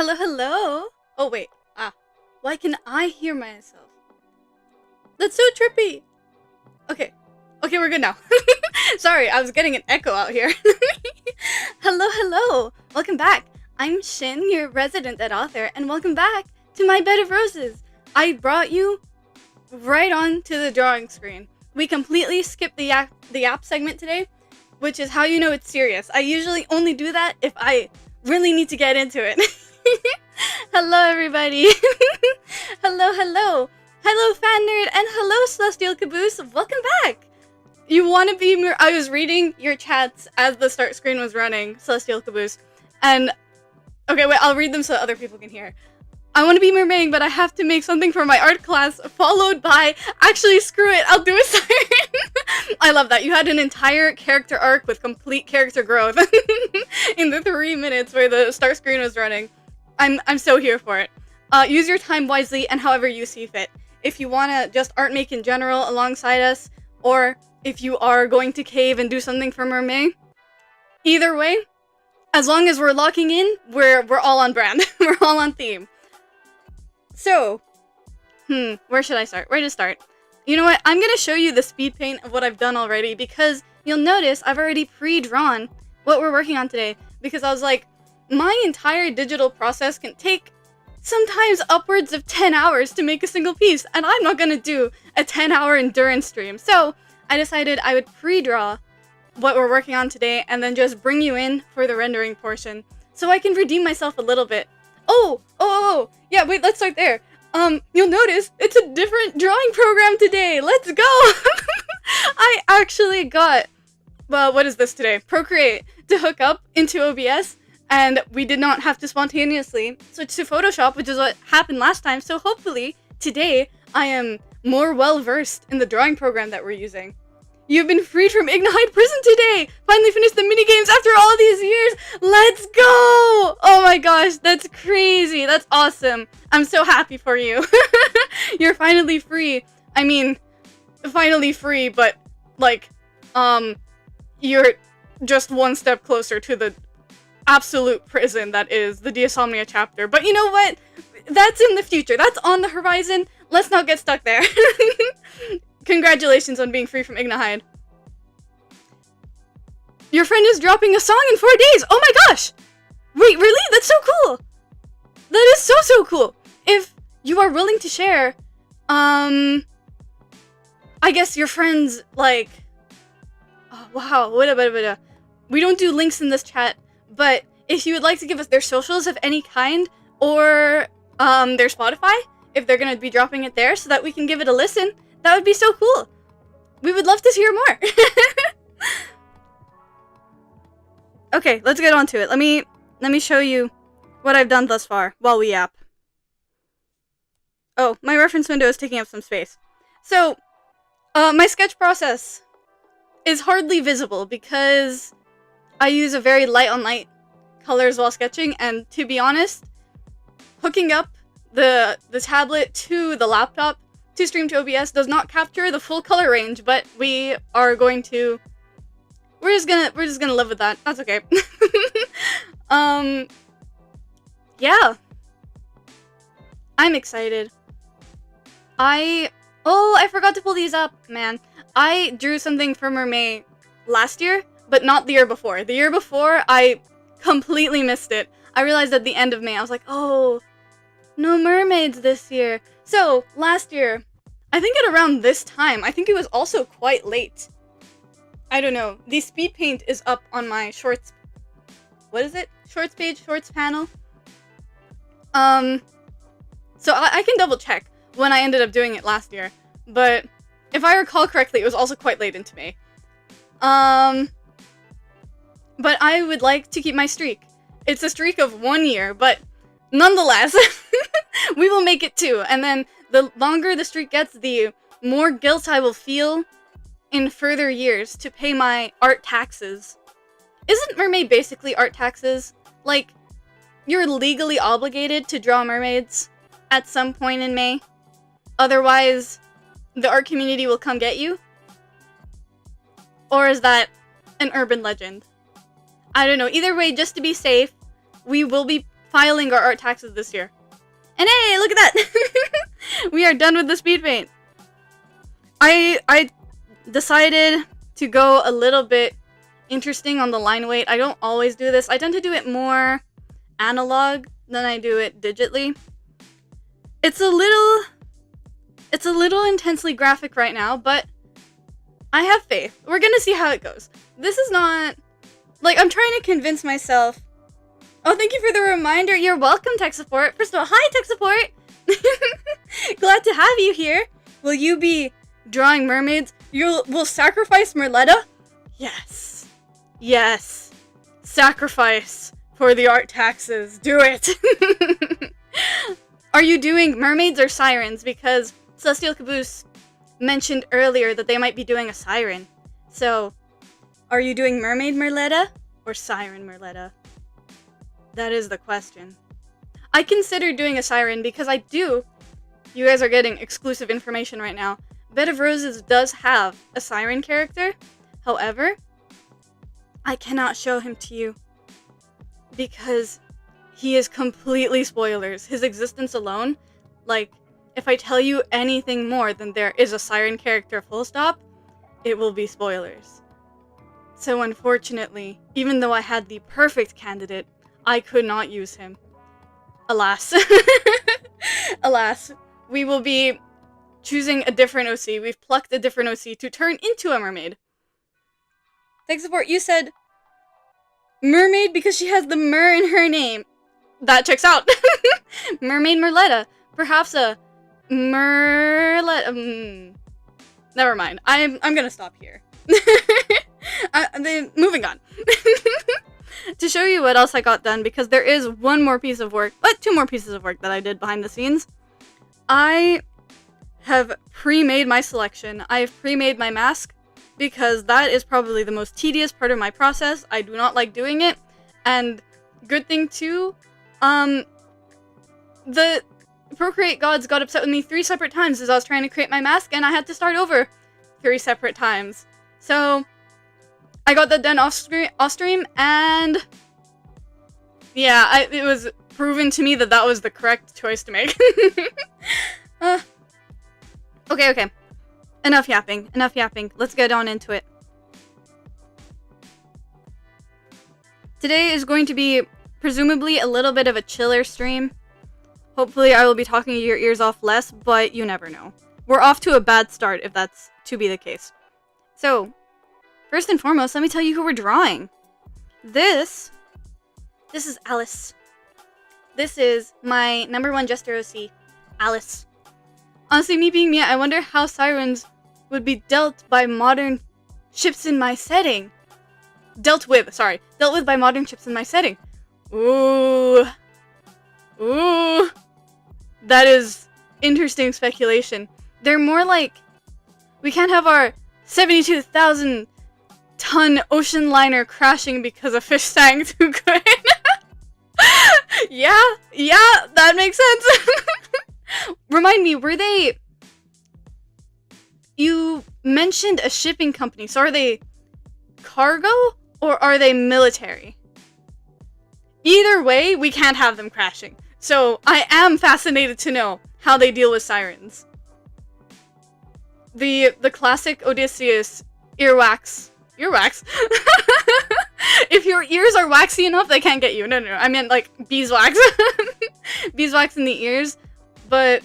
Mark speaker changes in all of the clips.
Speaker 1: Hello, hello. Oh, wait. Why can I hear myself? That's so trippy. Okay. Okay, we're good now. Sorry, I was getting an echo out here. Hello, hello. Welcome back. I'm Shin, your resident author, and welcome back to my bed of roses. I brought you right on to the drawing screen. We completely skipped the app segment today, which is how you know it's serious. I usually only do that if I really need to get into it. Hello, everybody. Hello, hello. Hello, fan nerd, and hello, Celestial Caboose. Welcome back. You want to be... I was reading your chats as the start screen was running, Celestial Caboose. And... Okay, wait, I'll read them so other people can hear. I want to be mermaiding, but I have to make something for my art class, followed by... Actually, screw it, I'll do a siren. I love that. You had an entire character arc with complete character growth in the 3 minutes where the start screen was running. I'm so here for it. Use your time wisely and however you see fit. If you want to just art make in general alongside us, or if you are going to cave and do something for Mermaid, either way, as long as we're locking in, we're all on brand. We're all on theme. So, where should I start? Where to start? You know what? I'm going to show you the speed paint of what I've done already, because you'll notice I've already pre-drawn what we're working on today, because I was like, my entire digital process can take sometimes upwards of 10 hours to make a single piece, and I'm not gonna do a 10-hour endurance stream. So I decided I would pre-draw what we're working on today and then just bring you in for the rendering portion so I can redeem myself a little bit. Oh, yeah, wait, let's start there. You'll notice it's a different drawing program today. Let's go. I actually got, well, what is this today? Procreate to hook up into OBS. And we did not have to spontaneously switch to Photoshop, which is what happened last time. So hopefully, today, I am more well-versed in the drawing program that we're using. You've been freed from Ignite Prison today! Finally finished the minigames after all these years! Let's go! Oh my gosh, that's crazy! That's awesome! I'm so happy for you. You're finally free. I mean, finally free, but, like, you're just one step closer to the absolute prison that is the Deosomnia chapter. But you know what? That's in the future. That's on the horizon. Let's not get stuck there. Congratulations on being free from Ignahide. Your friend is dropping a song in 4 days. Oh my gosh! Wait, really? That's so cool! That is so cool! If you are willing to share, I guess your friends, like... Oh, wow, we don't do links in this chat. But if you would like to give us their socials of any kind, or their Spotify, if they're going to be dropping it there so that we can give it a listen, that would be so cool. We would love to hear more. Okay, let's get on to it. Let me show you what I've done thus far while we yap. Oh, my reference window is taking up some space. So, my sketch process is hardly visible because I use a very light on light colors while sketching, and to be honest, hooking up the tablet to the laptop to stream to OBS does not capture the full color range, but we're just gonna live with that. That's okay. Yeah. I'm excited. I forgot to pull these up, man. I drew something for Mermaid last year, but not the year before. The year before, I completely missed it. I realized at the end of May, I was like, oh, no mermaids this year. So, last year, I think at around this time, I think it was also quite late. I don't know. The speed paint is up on my shorts. What is it? Shorts page, shorts panel. So I can double check when I ended up doing it last year. But if I recall correctly, it was also quite late into May. But I would like to keep my streak. It's a streak of 1 year, but nonetheless, we will make it 2. And then the longer the streak gets, the more guilt I will feel in further years to pay my art taxes. Isn't Mermaid basically art taxes? Like, you're legally obligated to draw mermaids at some point in May. Otherwise, the art community will come get you? Or is that an urban legend? I don't know. Either way, just to be safe, we will be filing our art taxes this year. And hey, look at that! We are done with the speed paint. I decided to go a little bit interesting on the line weight. I don't always do this. I tend to do it more analog than I do it digitally. It's a little intensely graphic right now, but I have faith. We're gonna see how it goes. This is not, like, I'm trying to convince myself. Oh, thank you for the reminder. You're welcome, tech support. First of all, hi, tech support. Glad to have you here. Will you be drawing mermaids? Will sacrifice Merletta? Yes. Yes. Sacrifice for the art taxes. Do it. Are you doing mermaids or sirens? Because Celestial Caboose mentioned earlier that they might be doing a siren. So, are you doing mermaid Merletta or siren Merletta? That is the question. I considered doing a siren because I do. You guys are getting exclusive information right now. Bed of Roses does have a siren character. However, I cannot show him to you because he is completely spoilers. His existence alone, like, if I tell you anything more than there is a siren character full stop, it will be spoilers. So unfortunately, even though I had the perfect candidate, I could not use him. Alas. Alas. We will be choosing a different OC. We've plucked a different OC to turn into a mermaid. Tech support, you said mermaid because she has the mer in her name. That checks out. Mermaid Merletta. Perhaps a Merletta. Never mind. I'm gonna stop here. Moving on. To show you what else I got done, because there is one more piece of work, but two more pieces of work that I did behind the scenes. I have pre-made my selection. I have pre-made my mask, because that is probably the most tedious part of my process. I do not like doing it. And good thing too, the Procreate gods got upset with me 3 separate times as I was trying to create my mask, and I had to start over 3 separate times. So I got that done off stream, and yeah, it was proven to me that that was the correct choice to make. Okay. Enough yapping. Let's get on into it. Today is going to be presumably a little bit of a chiller stream. Hopefully I will be talking your ears off less, but you never know. We're off to a bad start if that's to be the case. So, first and foremost, let me tell you who we're drawing. This is Alice. This is my #1 Jester OC, Alice. Honestly, me being me, I wonder how sirens would be dealt by modern ships in my setting. Dealt with by modern ships in my setting. Ooh. That is interesting speculation. They're more like, we can't have our 72,000 ton ocean liner crashing because a fish sang too good. Yeah, that makes sense. Remind me, were they... You mentioned a shipping company, so are they cargo or are they military? Either way, we can't have them crashing. So I am fascinated to know how they deal with sirens. The classic Odysseus earwax. Earwax? If your ears are waxy enough, they can't get you. No. I meant like beeswax. Beeswax in the ears. But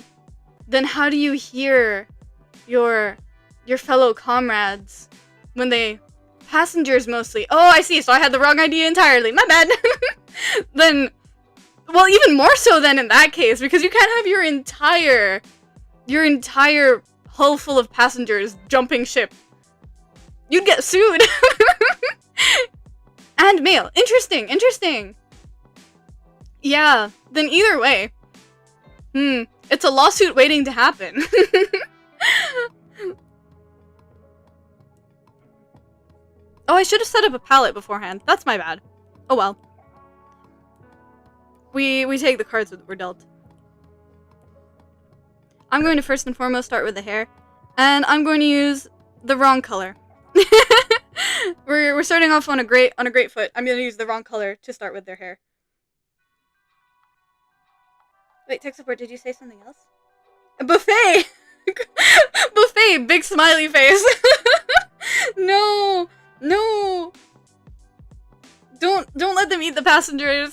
Speaker 1: then how do you hear your fellow comrades when they... Passengers mostly. Oh, I see. So I had the wrong idea entirely. My bad. Then... Well, even more so then in that case, because you can't have your entire hull full of passengers jumping ship. You'd get sued. And mail. Interesting. Yeah, then either way. It's a lawsuit waiting to happen. Oh, I should have set up a palette beforehand. That's my bad. Oh well. We take the cards that we're dealt. I'm going to first and foremost start with the hair. And I'm going to use the wrong color. We're starting off on a great foot. I'm going to use the wrong color to start with their hair. Wait, tech support, did you say something else? A buffet! Buffet, big smiley face. No, no. Don't let them eat the passengers.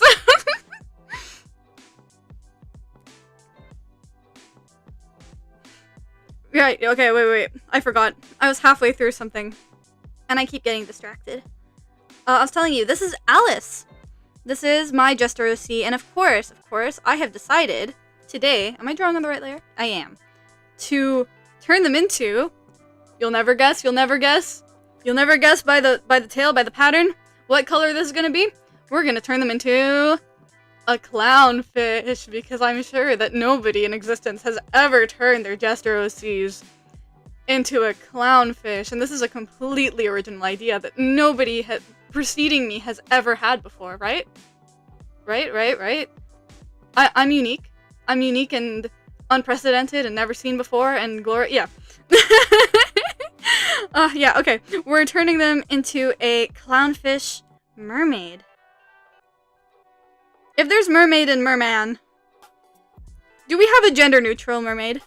Speaker 1: Right, okay, wait. I forgot. I was halfway through something. And I keep getting distracted. I was telling you, this is Alice. This is my Jester OC, and of course, I have decided today, am I drawing on the right layer? I am. To turn them into, you'll never guess by the tail, by the pattern, what color this is gonna be. We're gonna turn them into a clownfish, because I'm sure that nobody in existence has ever turned their Jester OCs into a clownfish, and this is a completely original idea that nobody preceding me has ever had before, right? Right. I'm unique. I'm unique and unprecedented and never seen before, and yeah. Yeah, okay. We're turning them into a clownfish mermaid. If there's mermaid and merman, do we have a gender-neutral mermaid?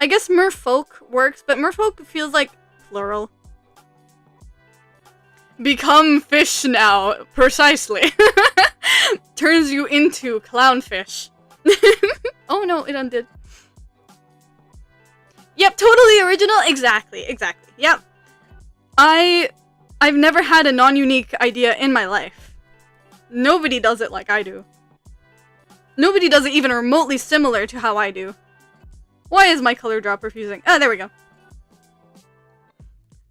Speaker 1: I guess merfolk works, but merfolk feels like plural. Become fish now, precisely. Turns you into clownfish. Oh no, it undid. Yep, totally original. Exactly. Yep. I've never had a non-unique idea in my life. Nobody does it like I do. Nobody does it even remotely similar to how I do. Why is my color drop refusing? Ah, there we go.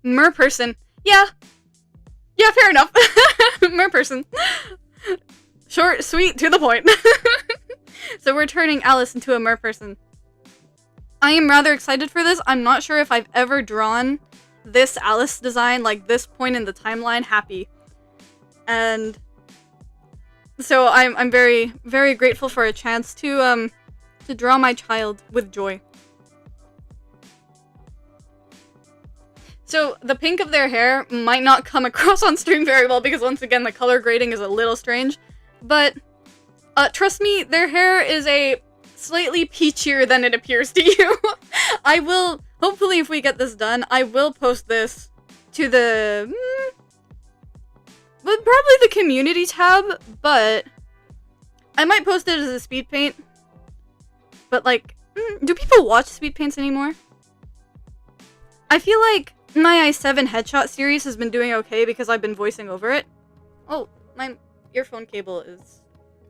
Speaker 1: Merperson. Yeah, fair enough. Merperson. Short, sweet, to the point. So we're turning Alice into a merperson. I am rather excited for this. I'm not sure if I've ever drawn this Alice design, like this point in the timeline, happy. And so I'm very, very grateful for a chance to draw my child with joy. So the pink of their hair might not come across on stream very well because once again the color grading is a little strange, but trust me, their hair is a slightly peachier than it appears to you. I will, hopefully if we get this done, I will post this to the, probably the community tab, but I might post it as a speed paint. But like, do people watch speed paints anymore? I feel like my i7 headshot series has been doing okay because I've been voicing over it. Oh, my earphone cable is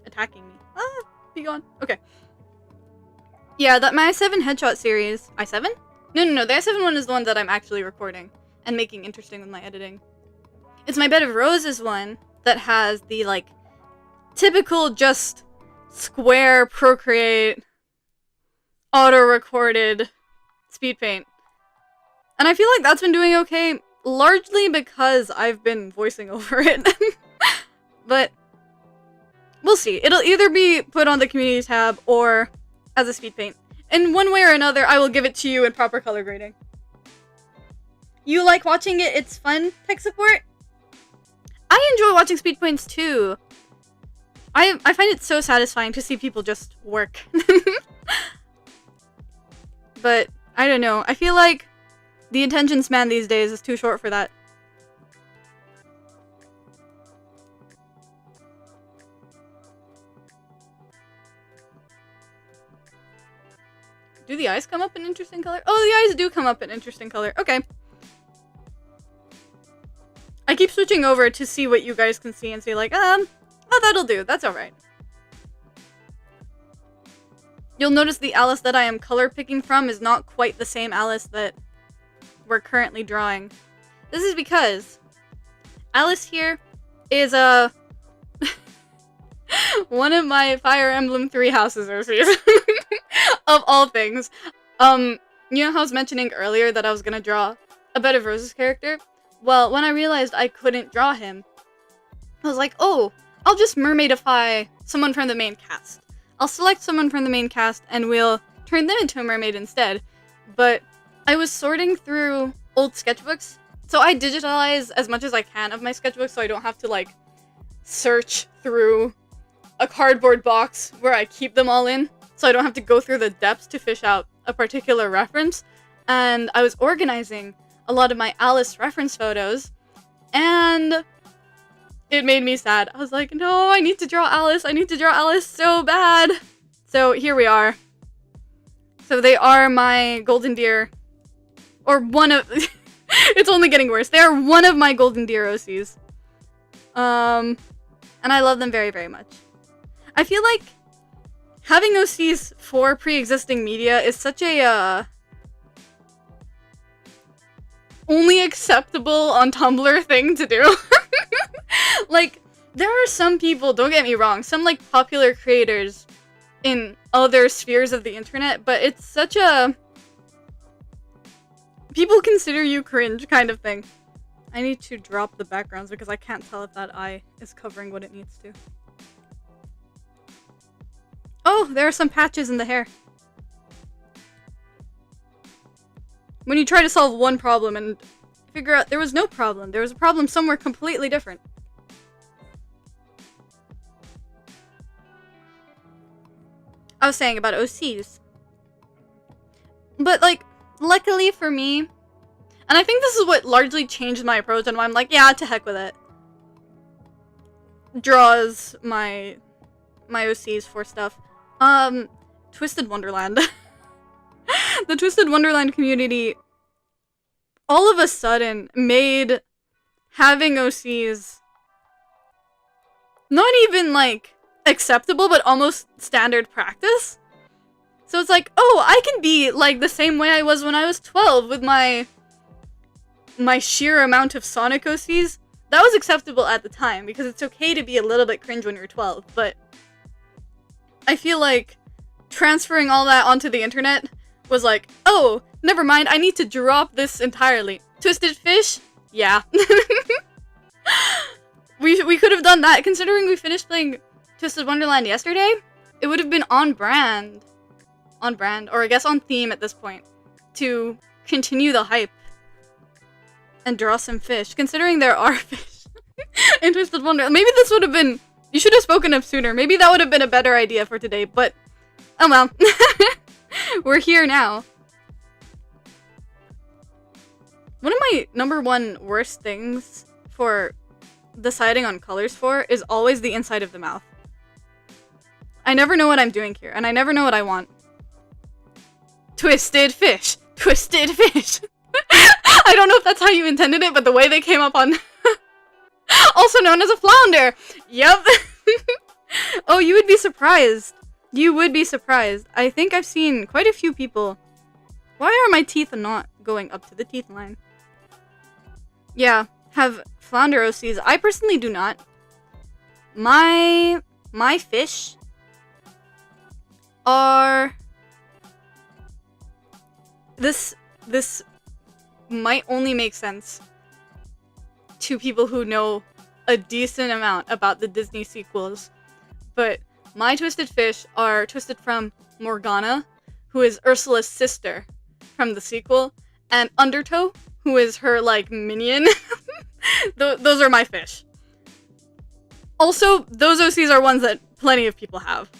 Speaker 1: attacking me. Ah, be gone. Okay. Yeah, that my i7 headshot series... i7? No, the i7 one is the one that I'm actually recording and making interesting with my editing. It's my Bed of Roses one that has the, like, typical just square Procreate auto-recorded speed paint. And I feel like that's been doing okay, largely because I've been voicing over it. But we'll see. It'll either be put on the community tab or as a speed paint. In one way or another, I will give it to you in proper color grading. You like watching it? It's fun, tech support? I enjoy watching speed paints too. I find it so satisfying to see people just work. But I don't know. I feel like the attention span these days is too short for that. Do the eyes come up in interesting color? Oh, the eyes do come up in interesting color. Okay. I keep switching over to see what you guys can see and say like, oh, that'll do. That's alright. You'll notice the Alice that I am color picking from is not quite the same Alice that we're currently drawing. This is because Alice here is one of my Fire Emblem 3 houses OCs. Of all things. You know how I was mentioning earlier that I was gonna draw a Bed of Roses character? Well, when I realized I couldn't draw him, I was like, oh, I'll just mermaidify someone from the main cast. I'll select someone from the main cast and we'll turn them into a mermaid instead. But I was sorting through old sketchbooks, so I digitalize as much as I can of my sketchbooks so I don't have to, like, search through a cardboard box where I keep them all in, so I don't have to go through the depths to fish out a particular reference. And I was organizing a lot of my Alice reference photos, and it made me sad. I was like, no, I need to draw Alice. I need to draw Alice so bad. So here we are. So they are my golden deer, or one of, it's only getting worse. They are one of my golden deer OCs. And I love them very, very much. I feel like having OCs for pre-existing media is such a, only acceptable on Tumblr thing to do. Like, there are some people, don't get me wrong, some like popular creators in other spheres of the internet, but it's such a people consider you cringe kind of thing. I need to drop the backgrounds because I can't tell if that eye is covering what it needs to. Oh, there are some patches in the hair. When you try to solve one problem and figure out there was no problem, there was a problem somewhere completely different. I was saying about OCs. But, like, luckily for me, and I think this is what largely changed my approach and why I'm like, yeah, to heck with it. Draws my OCs for stuff. Twisted Wonderland. The Twisted Wonderland community all of a sudden made having OCs not even, like, acceptable, but almost standard practice. So it's like, oh, I can be like the same way I was when I was 12 with my sheer amount of Sonic OCs. That was acceptable at the time because it's okay to be a little bit cringe when you're 12, but I feel like transferring all that onto the internet was like, oh, never mind, I need to drop this entirely. Twisted Fish? Yeah. We could have done that considering we finished playing Twisted Wonderland yesterday. It would have been on brand, or I guess on theme at this point, to continue the hype and draw some fish, considering there are fish in Twisted Wonderland. Maybe this would have been, you should have spoken up sooner. Maybe that would have been a better idea for today, but oh well. We're here now. One of my number one worst things for deciding on colors for is always the inside of the mouth. I never know what I'm doing here, and I never know what I want. Twisted Fish! Twisted Fish! I don't know if that's how you intended it, but the way they came up on... Also known as a flounder! Yep! Oh, you would be surprised. You would be surprised. I think I've seen quite a few people... Why are my teeth not going up to the teeth line? Yeah, have flounder OCs. I personally do not. My fish are... This might only make sense to people who know a decent amount about the Disney sequels, but my twisted fish are twisted from Morgana, who is Ursula's sister from the sequel, and Undertow, who is her, like, minion. Those are my fish. Also, those OCs are ones that plenty of people have.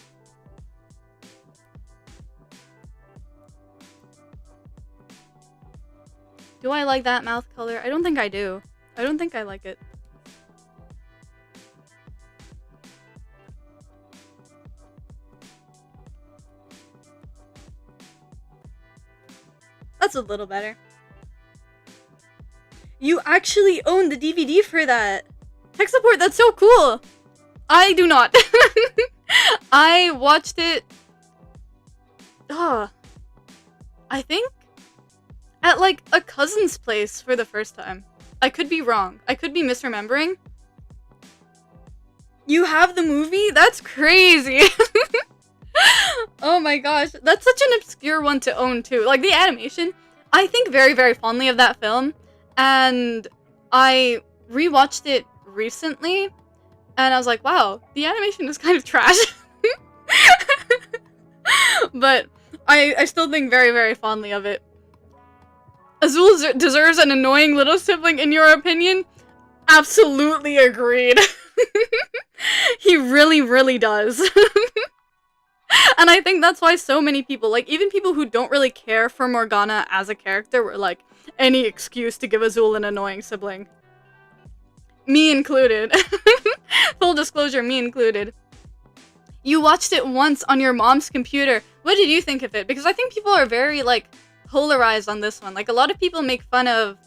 Speaker 1: Do I like that mouth color? I don't think I do. I don't think I like it. That's a little better. You actually own the DVD for that. Tech support, that's so cool. I do not. I watched it... I think at, like, a cousin's place for the first time. I could be wrong. I could be misremembering. You have the movie? That's crazy. Oh my gosh. That's such an obscure one to own, too. Like, the animation, I think very, very fondly of that film. And I rewatched it recently. And I was like, wow, the animation is kind of trash. But I still think very, very fondly of it. Azul deserves an annoying little sibling, in your opinion? Absolutely agreed. He really, really does. And I think that's why so many people, like, even people who don't really care for Morgana as a character were like, any excuse to give Azul an annoying sibling. Me included. Full disclosure, me included. You watched it once on your mom's computer. What did you think of it? Because I think people are very, like, polarized on this one. Like, a lot of people make fun of,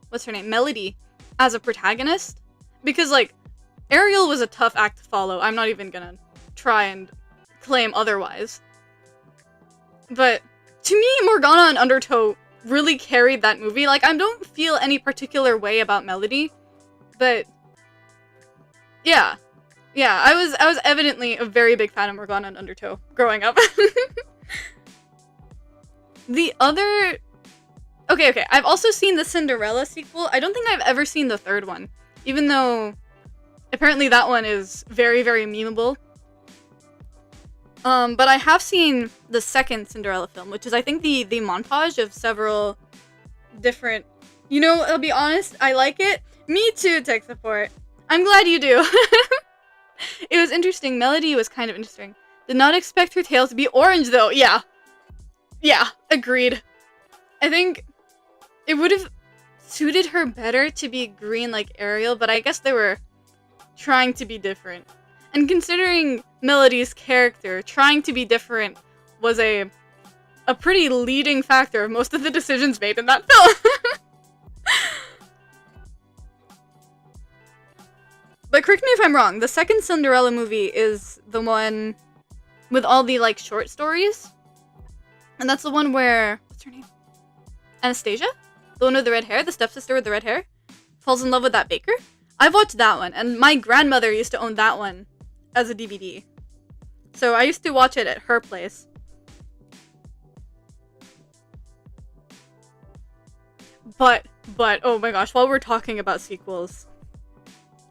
Speaker 1: what's her name, Melody, as a protagonist. Because, like, Ariel was a tough act to follow. I'm not even gonna try and claim otherwise. But, to me, Morgana and Undertow really carried that movie. Like, I don't feel any particular way about Melody. But, yeah. Yeah, I was evidently a very big fan of Morgana and Undertow growing up. The other... Okay, I've also seen the Cinderella sequel. I don't think I've ever seen the third one. Even though, apparently that one is very, very memeable. But I have seen the second Cinderella film, which is, I think, the montage of several different... You know, I'll be honest, I like it. Me too, tech support. I'm glad you do. It was interesting. Melody was kind of interesting. Did not expect her tail to be orange, though. Yeah. Yeah, agreed. I think it would have suited her better to be green like Ariel, but I guess they were trying to be different. And considering Melody's character, trying to be different was a pretty leading factor of most of the decisions made in that film. But correct me if I'm wrong, the second Cinderella movie is the one with all the, like, short stories? And that's the one where... What's her name? Anastasia? The one with the red hair? The stepsister with the red hair? Falls in love with that baker? I've watched that one, and my grandmother used to own that one as a DVD. So I used to watch it at her place. But, oh my gosh, while we're talking about sequels...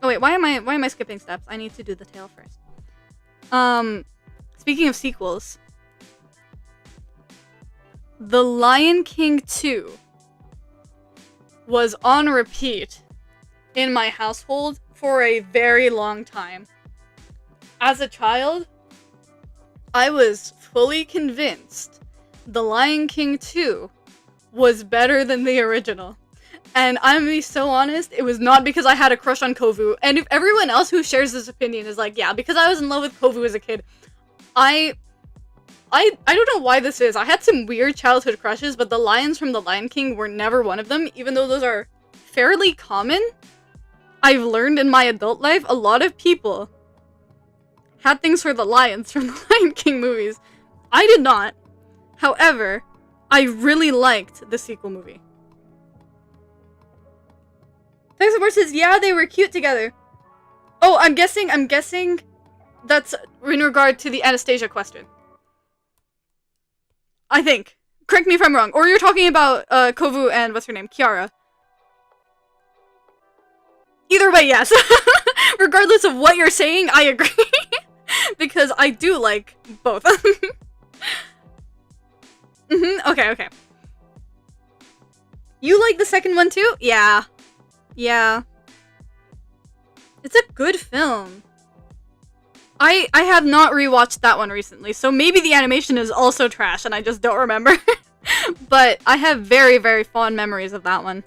Speaker 1: Oh wait, why am I skipping steps? I need to do the tale first. Speaking of sequels, The Lion King 2 was on repeat in my household for a very long time. As a child, I was fully convinced The Lion King 2 was better than the original. And I'm gonna be so honest, it was not because I had a crush on Kovu. And if everyone else who shares this opinion is like, yeah, because I was in love with Kovu as a kid, I don't know why this is. I had some weird childhood crushes, but the lions from The Lion King were never one of them, even though those are fairly common. I've learned in my adult life, a lot of people had things for the lions from the Lion King movies. I did not. However, I really liked the sequel movie. Tech Support says, yeah, they were cute together. Oh, I'm guessing that's in regard to the Anastasia question. I think. Correct me if I'm wrong. Or you're talking about Kovu and what's her name? Kiara. Either way, yes. Regardless of what you're saying, I agree. Because I do like both. Okay. You like the second one too? Yeah. Yeah. It's a good film. I have not rewatched that one recently, so maybe the animation is also trash and I just don't remember. But I have very, very fond memories of that one.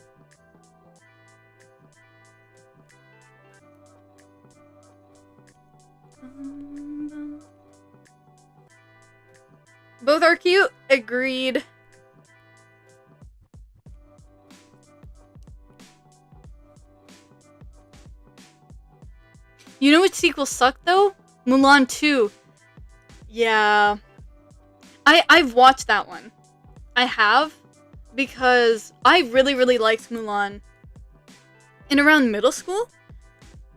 Speaker 1: Both are cute. Agreed. You know which sequel sucked though? Mulan 2. Yeah. I've watched that one. I have. Because I really, really liked Mulan in around middle school.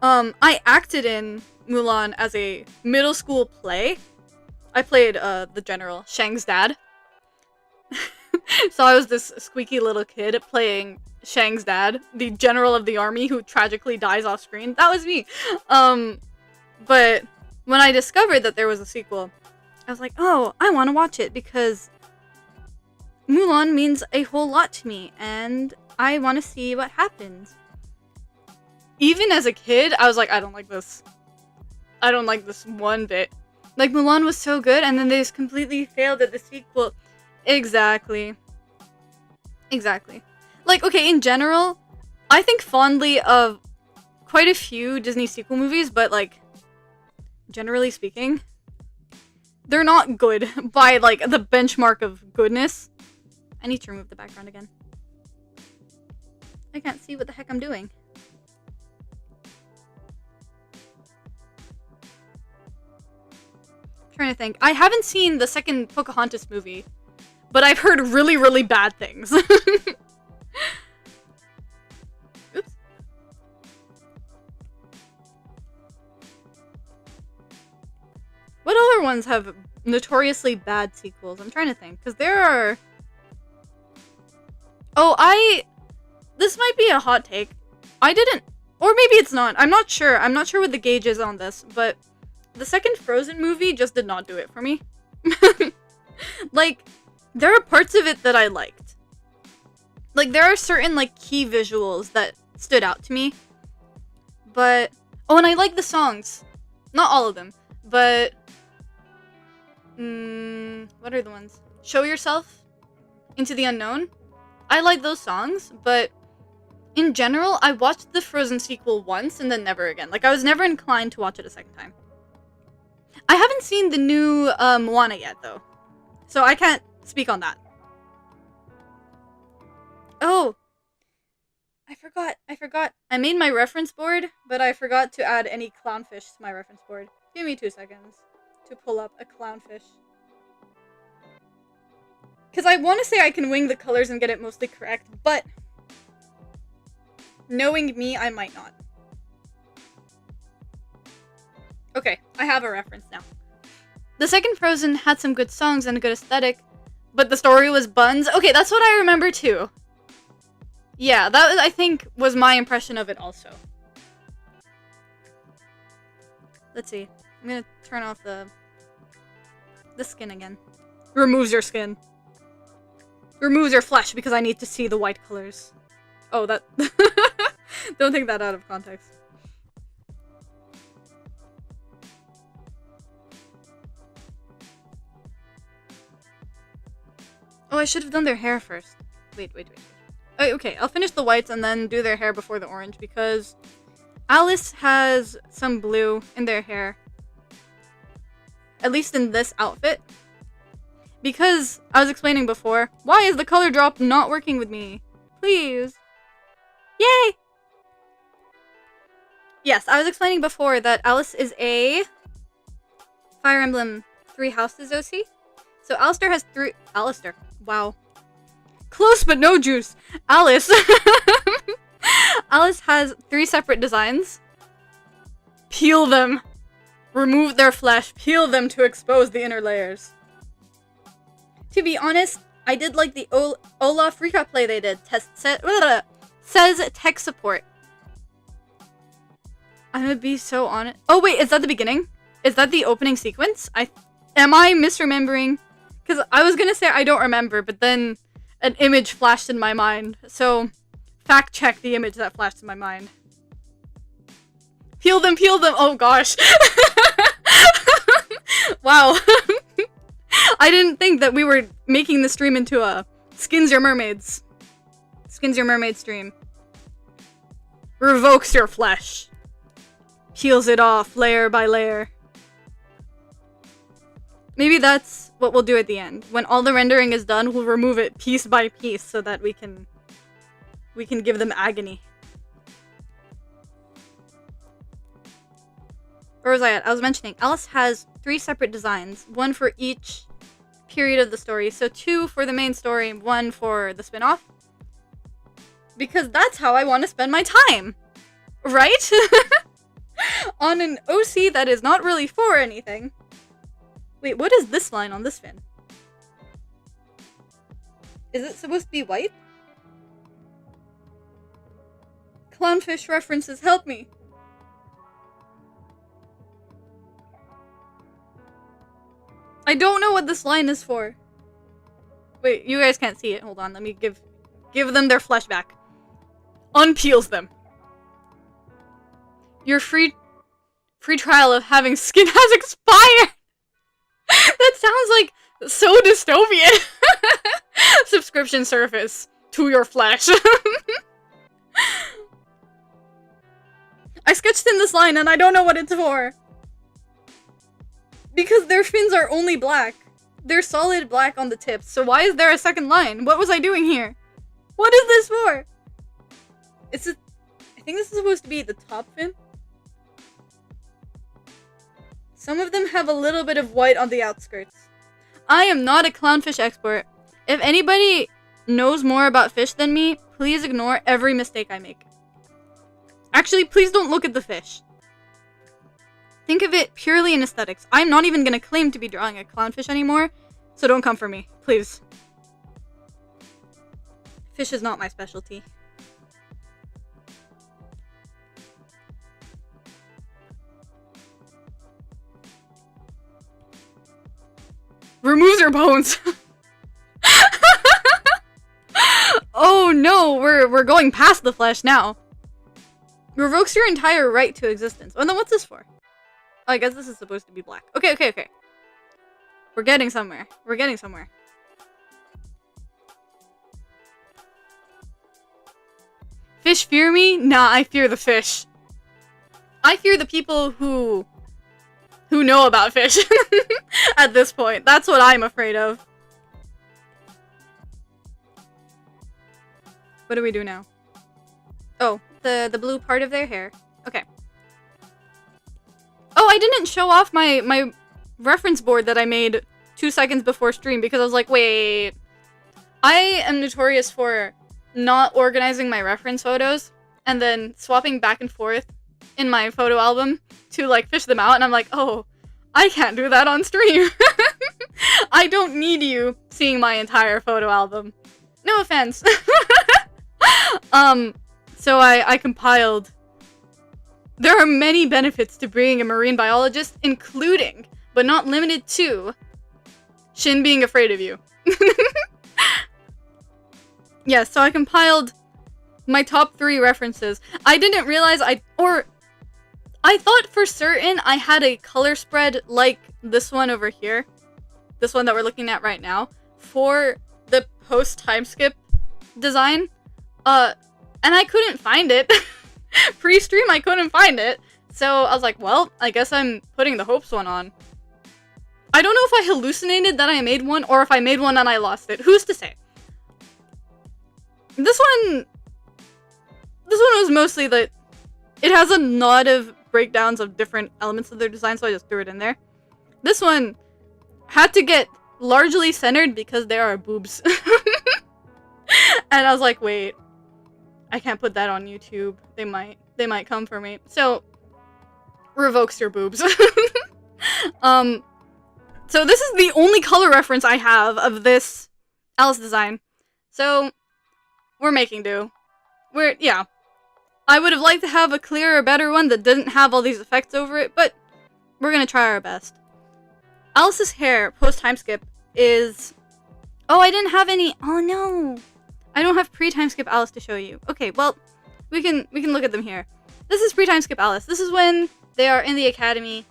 Speaker 1: I acted in Mulan as a middle school play. I played the general, Shang's dad. So I was this squeaky little kid playing Shang's dad, the general of the army who tragically dies off screen. That was me. But when I discovered that there was a sequel, I was like, oh, I want to watch it because Mulan means a whole lot to me and I want to see what happens. Even as a kid, I was like, I don't like this. I don't like this one bit. Like, Mulan was so good, and then they just completely failed at the sequel. Exactly. Exactly. Like, okay, in general, I think fondly of quite a few Disney sequel movies, but, like, generally speaking, they're not good by, like, the benchmark of goodness. I need to remove the background again. I can't see what the heck I'm doing. I'm trying to think. I haven't seen the second Pocahontas movie, but I've heard really, really bad things. Oops. What other ones have notoriously bad sequels? I'm trying to think, because there are... Oh, this might be a hot take. I didn't... Or maybe it's not. I'm not sure. I'm not sure what the gauge is on this, but the second Frozen movie just did not do it for me. Like, there are parts of it that I liked. Like, there are certain, like, key visuals that stood out to me. But... Oh, and I like the songs. Not all of them, but... what are the ones? Show Yourself, Into the Unknown. I like those songs, but in general, I watched the Frozen sequel once and then never again. Like, I was never inclined to watch it a second time. I haven't seen the new Moana yet, though, so I can't speak on that. Oh, I forgot. I made my reference board, but I forgot to add any clownfish to my reference board. Give me 2 seconds to pull up a clownfish. Because I want to say I can wing the colors and get it mostly correct, but knowing me, I might not. Okay, I have a reference now. The second Frozen had some good songs and a good aesthetic, but the story was buns. Okay, that's what I remember too. Yeah, that, I think, was my impression of it also. Let's see. I'm gonna turn off the skin again. Removes your skin. Removes your flesh because I need to see the white colors. Oh, that... Don't take that out of context. Oh, I should have done their hair first. Wait. Oh, okay, I'll finish the whites and then do their hair before the orange because Alice has some blue in their hair. At least in this outfit. Because, I was explaining before, why is the color drop not working with me? Please. Yay! Yes, I was explaining before that Alice is a Fire Emblem 3 Houses OC. So Alistair has 3... Alistair. Wow. Close but no juice. Alice. Alice has 3 separate designs. Peel them. Remove their flesh. Peel them to expose the inner layers. To be honest, I did like the Olaf recap play they did. Says tech support. I'm gonna be so honest. Oh wait, is that the beginning? Is that the opening sequence? Am I misremembering? Because I was gonna say I don't remember, but then an image flashed in my mind. So, fact check the image that flashed in my mind. Peel them, peel them! Oh gosh. Wow. I didn't think that we were making the stream into a Skins Your Mermaids. Skins Your Mermaid stream. Revokes your flesh. Peels it off layer by layer. Maybe that's what we'll do at the end. When all the rendering is done, we'll remove it piece by piece so that we can give them agony. Where was I at? I was mentioning Alice has 3 separate designs, one for each period of the story. So 2 for the main story, 1 for the spin-off. Because that's how I want to spend my time. Right? On an OC that is not really for anything. Wait, what is this line on this fin? Is it supposed to be white? Clownfish references, help me! I don't know what this line is for. Wait, you guys can't see it. Hold on, let me give them their flesh back. Unpeels them. You're free Free trial of having skin has expired! That sounds like so dystopian. Subscription service to your flesh. I sketched in this line and I don't know what it's for. Because their fins are only black. They're solid black on the tips, so why is there a second line? What was I doing here? What is this for? I think this is supposed to be the top fin. Some of them have a little bit of white on the outskirts. I am not a clownfish expert. If anybody knows more about fish than me, please ignore every mistake I make. Actually, please don't look at the fish. Think of it purely in aesthetics. I'm not even gonna claim to be drawing a clownfish anymore, so don't come for me, please. Fish is not my specialty. Removes your bones. Oh no, we're going past the flesh now. Revokes your entire right to existence. Oh no, what's this for? Oh, I guess this is supposed to be black. Okay. We're getting somewhere. Fish fear me? Nah, I fear the fish. I fear the people who know about fish. At this point. That's what I'm afraid of. What do we do now? Oh, the blue part of their hair. Okay. Oh, I didn't show off my reference board that I made 2 seconds before stream because I was like, wait. I am notorious for not organizing my reference photos and then swapping back and forth in my photo album to like fish them out, and I'm like, oh, I can't do that on stream. I don't need you seeing my entire photo album. No offense. So I compiled. There are many benefits to being a marine biologist, including, but not limited to, Shin being afraid of you. Yeah, so I compiled my top 3 references. I didn't realize I thought for certain I had a color spread like this one over here. This one that we're looking at right now. For the post-time skip design. And I couldn't find it. Pre-stream, I couldn't find it. So I was like, well, I guess I'm putting the Hopes one on. I don't know if I hallucinated that I made one, or if I made one and I lost it. Who's to say? This one was mostly that it has a lot of breakdowns of different elements of their design, so I just threw it in there. This one had to get largely centered because there are boobs. And I was like, wait, I can't put that on YouTube. They might come for me. So, revokes your boobs. So this is the only color reference I have of this Alice design. So, we're making do. Yeah. I would have liked to have a clearer, better one that didn't have all these effects over it, but we're gonna try our best. Alice's hair, post-time skip, is... Oh, I didn't have any... Oh, no. I don't have pre-time skip Alice to show you. Okay, well, we can look at them here. This is pre-time skip Alice. This is when they are in the academy,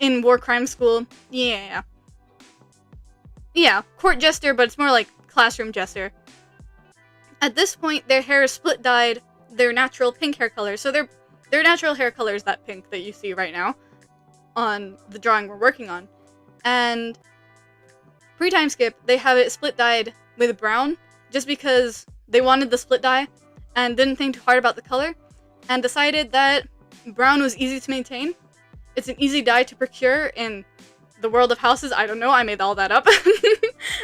Speaker 1: in war crime school. Yeah. Yeah, court jester, but it's more like classroom jester. At this point, their hair is split-dyed their natural pink hair color. So their natural hair color is that pink that you see right now on the drawing we're working on. And pre-time skip, they have it split-dyed with brown, just because they wanted the split dye and didn't think too hard about the color, and decided that brown was easy to maintain. It's an easy dye to procure in the world of houses. I don't know, I made all that up.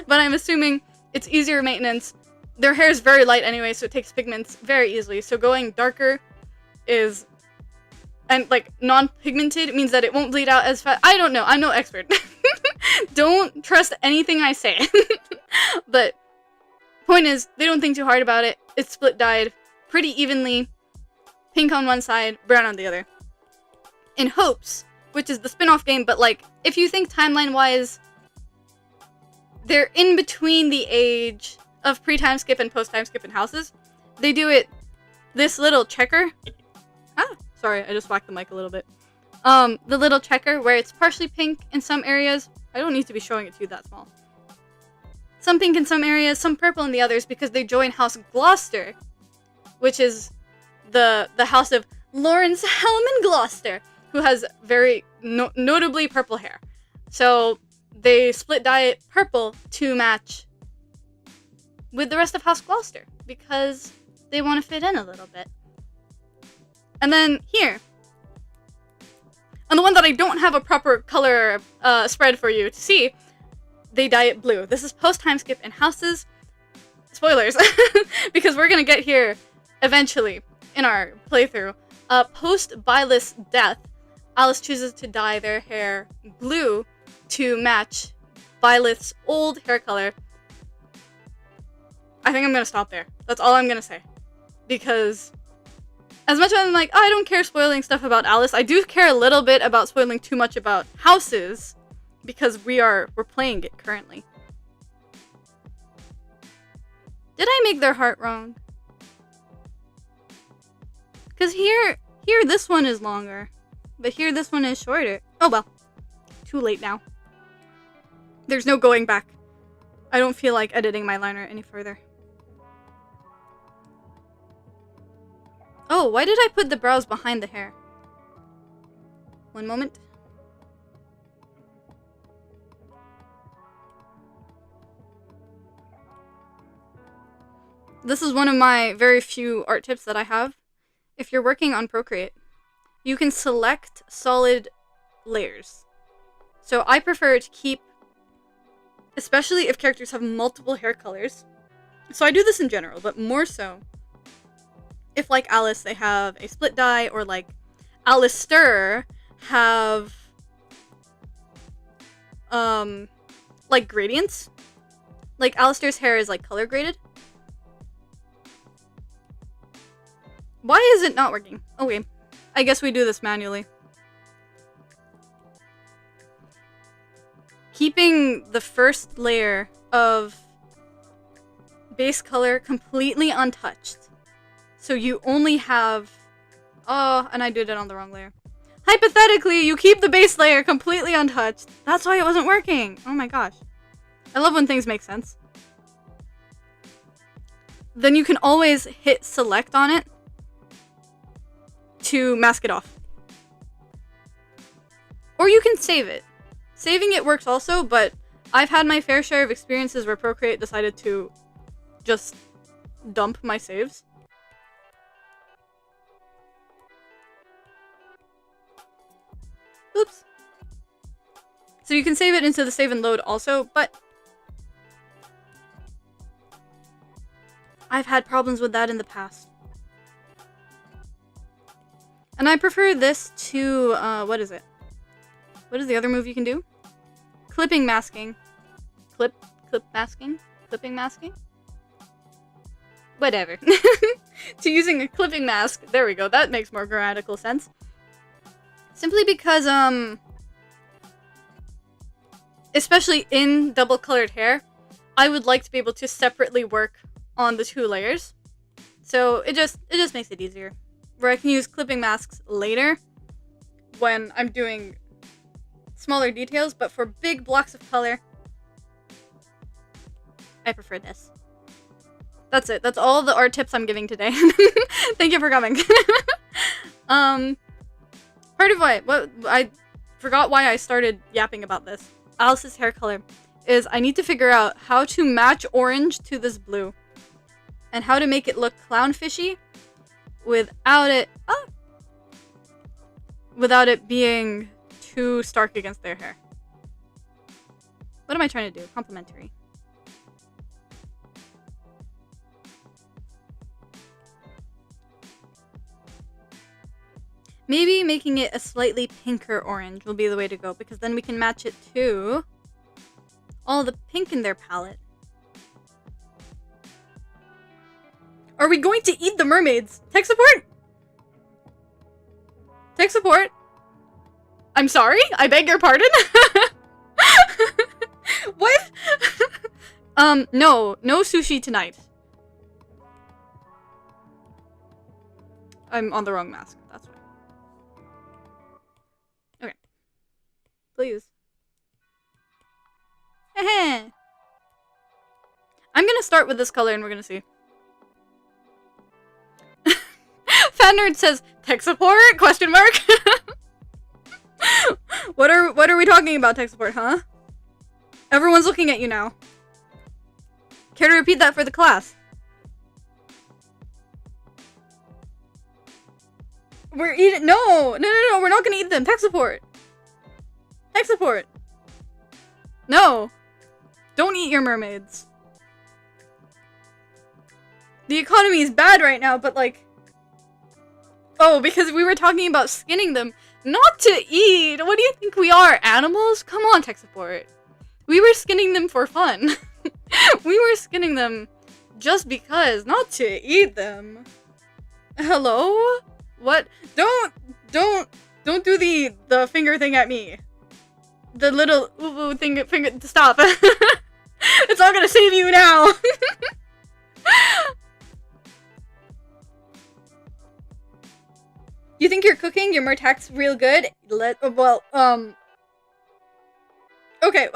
Speaker 1: But I'm assuming it's easier maintenance. Their hair is very light anyway, so it takes pigments very easily. So going darker is... And, like, non-pigmented means that it won't bleed out as fast. I don't know. I'm no expert. Don't trust anything I say. But, point is, they don't think too hard about it. It's split-dyed pretty evenly. Pink on one side, brown on the other. In Hopes, which is the spin-off game, but, like, if you think timeline-wise, they're in between the age of pre-time skip and post-time skip in houses. They do it this little checker. Sorry, I just whacked the mic a little bit. the little checker where it's partially pink in some areas. I don't need to be showing it to you that small. Some pink in some areas, some purple in the others, because they join House Gloucester, which is the house of Lawrence Hellman Gloucester, who has very notably purple hair. So they split dye it purple to match with the rest of House Gloucester, because they want to fit in a little bit. And then here, and the one that I don't have a proper color spread for you to see, they dye it blue. This is post-time skip in houses. Spoilers, because we're going to get here eventually in our playthrough. Post-Byleth's death, Alice chooses to dye their hair blue to match Byleth's old hair color. I think I'm going to stop there. That's all I'm going to say. Because as much as I'm like, oh, I don't care spoiling stuff about Alice, I do care a little bit about spoiling too much about houses, because we're playing it currently. Did I make their heart wrong? Because here this one is longer, but here this one is shorter. Oh well, too late now. There's no going back. I don't feel like editing my liner any further. Oh, why did I put the brows behind the hair? One moment. This is one of my very few art tips that I have. If you're working on Procreate, you can select solid layers. So I prefer to keep, especially if characters have multiple hair colors. So I do this in general, but more so if, like Alice, they have a split dye, or like Alistair have like gradients. Like Alistair's hair is like color graded. Why is it not working? Okay, I guess we do this manually. Keeping the first layer of base color completely untouched. So you only have... Oh, and I did it on the wrong layer. Hypothetically, you keep the base layer completely untouched. That's why it wasn't working. Oh my gosh. I love when things make sense. Then you can always hit select on it to mask it off. Or you can save it. Saving it works also, but I've had my fair share of experiences where Procreate decided to just dump my saves. Oops. So you can save it into the save and load also, but I've had problems with that in the past. And I prefer this to, what is it? What is the other move you can do? Clipping masking. Clip masking? Clipping masking? Whatever. To using a clipping mask. There we go. That makes more grammatical sense. Simply because, especially in double-colored hair, I would like to be able to separately work on the two layers. So it just makes it easier. Where I can use clipping masks later when I'm doing smaller details, but for big blocks of color, I prefer this. That's it. That's all the art tips I'm giving today. Thank you for coming. Part of what I forgot why I started yapping about this. Alice's hair color is I need to figure out how to match orange to this blue and how to make it look clownfishy without it being too stark against their hair. What am I trying to do? Complementary. Maybe making it a slightly pinker orange will be the way to go, because then we can match it to all the pink in their palette. Are we going to eat the mermaids? Tech support? Tech support? I'm sorry? I beg your pardon? What? No sushi tonight. I'm on the wrong mask, that's why. Please. I'm gonna start with this color and we're gonna see. Fan Nerd says, tech support? Question mark? What are we talking about, tech support, huh? Everyone's looking at you now. Care to repeat that for the class? We're eating- No, we're not gonna eat them. Tech support. Tech support. No. Don't eat your mermaids. The economy is bad right now, but like... Oh, because we were talking about skinning them. Not to eat! What do you think we are, animals? Come on, tech support. We were skinning them for fun. We were skinning them just because, not to eat them. Hello? What? Don't do the finger thing at me. The little ooh thing, finger, stop. It's not gonna save you now. You think you're cooking? Your Murtak's real good? Okay,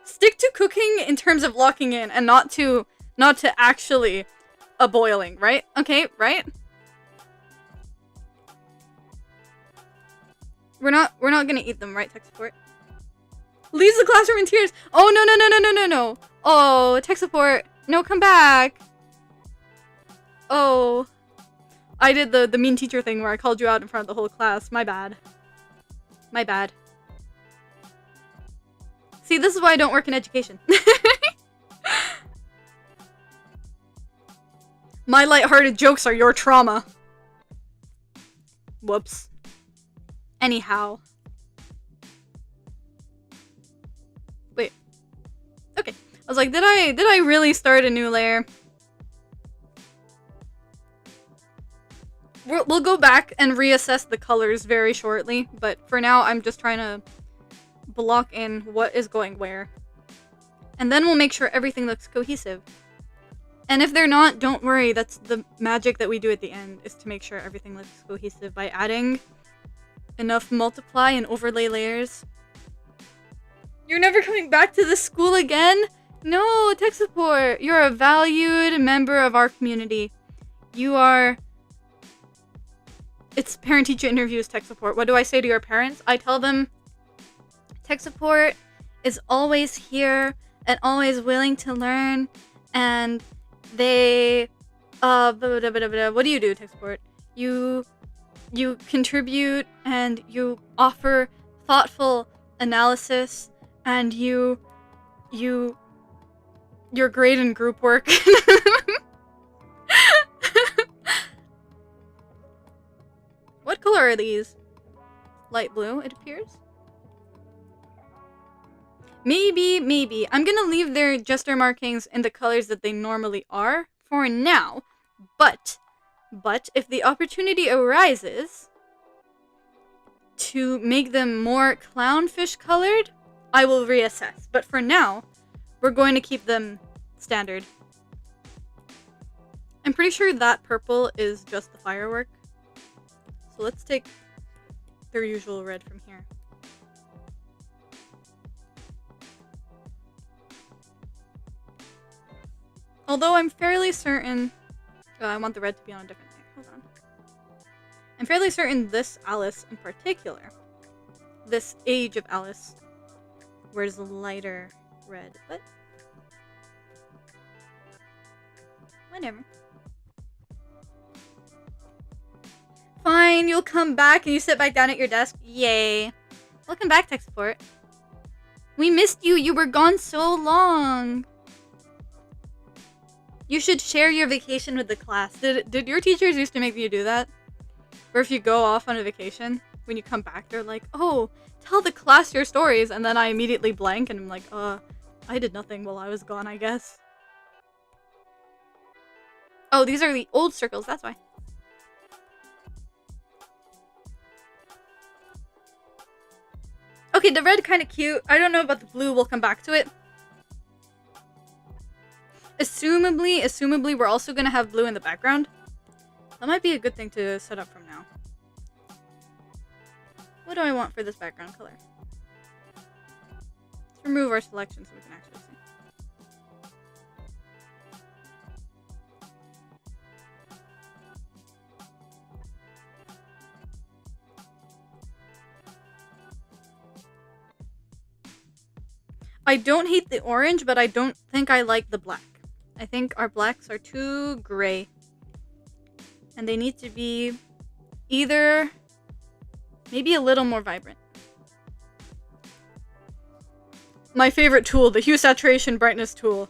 Speaker 1: stick to cooking in terms of locking in and not to actually boiling, right? Okay, right? We're not gonna eat them, right, tech support? Leaves the classroom in tears. Oh, no. Oh, tech support. No, come back. Oh. I did the mean teacher thing where I called you out in front of the whole class. My bad. My bad. See, this is why I don't work in education. My lighthearted jokes are your trauma. Whoops. Anyhow. Wait. Okay. I was like, did I really start a new layer? We'll go back and reassess the colors very shortly, but for now I'm just trying to block in what is going where. And then we'll make sure everything looks cohesive. And if they're not, don't worry, that's the magic that we do at the end, is to make sure everything looks cohesive by adding enough multiply and overlay layers. You're never coming back to this school again? No, tech support. You're a valued member of our community. You are... It's parent-teacher interviews, tech support. What do I say to your parents? I tell them, tech support is always here and always willing to learn, and they, what do you do, tech support? You contribute, and you offer thoughtful analysis, and you're great in group work. What color are these? Light blue, it appears. Maybe. I'm gonna leave their gesture markings in the colors that they normally are for now. But if the opportunity arises to make them more clownfish colored, I will reassess. But for now, we're going to keep them standard. I'm pretty sure that purple is just the firework. So let's take their usual red from here. Although I'm fairly certain... Oh, I want the red to be on a different layer. Hold on. I'm fairly certain this Alice in particular, this age of Alice, wears lighter red, but... whatever. Fine, you'll come back and you sit back down at your desk. Yay. Welcome back, tech support. We missed you. You were gone so long. You should share your vacation with the class. Did your teachers used to make you do that? Or if you go off on a vacation, when you come back, they're like, oh, tell the class your stories. And then I immediately blank and I'm like, I did nothing while I was gone, I guess. Oh, these are the old circles, that's why. Okay, the red kind of cute. I don't know about the blue. We'll come back to it. Assumably, we're also going to have blue in the background. That might be a good thing to set up from now. What do I want for this background color? Let's remove our selection so we can actually see. I don't hate the orange, but I don't think I like the black. I think our blacks are too gray. And they need to be either maybe a little more vibrant. My favorite tool, the hue saturation brightness tool.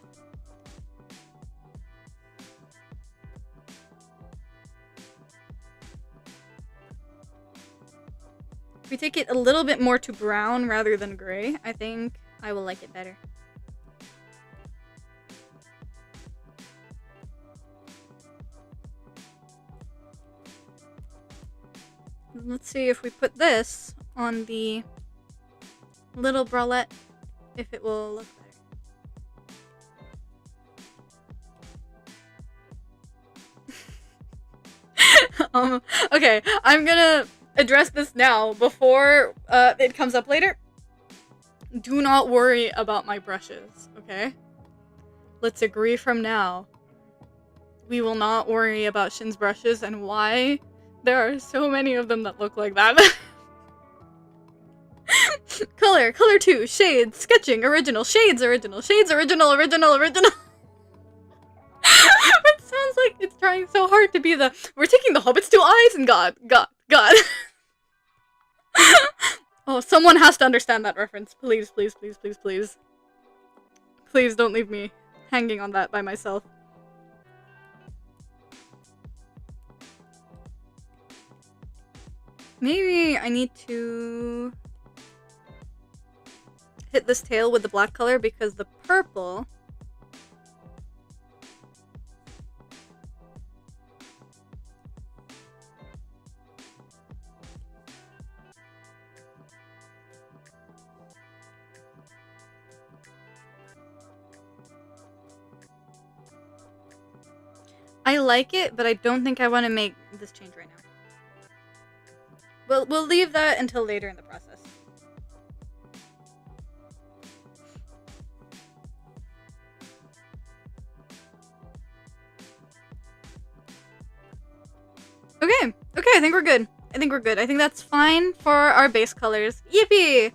Speaker 1: If we take it a little bit more to brown rather than gray, I think I will like it better. Let's see if we put this on the little bralette, if it will look better. Okay, I'm gonna address this now before it comes up later. Do not worry about my brushes, okay? Let's agree from now. We will not worry about Shin's brushes and why there are so many of them that look like that. Color 2, shades, sketching, original, shades, original, shades, original. It sounds like it's trying so hard to be we're taking the Hobbit's 2 eyes and God. Oh, someone has to understand that reference. Please. Please don't leave me hanging on that by myself. Maybe I need to hit this tail with the black color because the purple I like it, but I don't think I want to make this change right now. We'll leave that until later in the process. Okay, I think we're good. I think that's fine for our base colors. Yippee!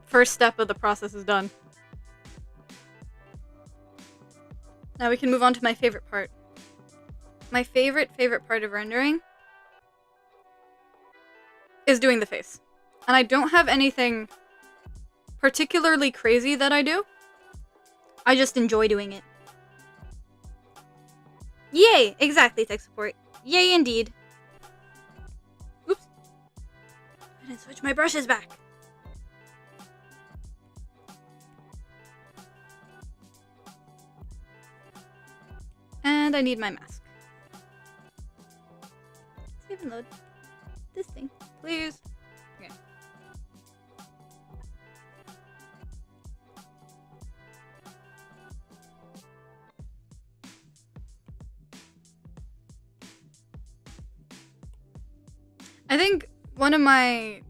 Speaker 1: First step of the process is done. Now we can move on to my favorite part. My favorite part of rendering is doing the face. And I don't have anything particularly crazy that I do. I just enjoy doing it. Yay! Exactly, tech support. Yay indeed. Oops. I didn't switch my brushes back. And I need my mask. Save and load. This thing, please. Okay. I think one of my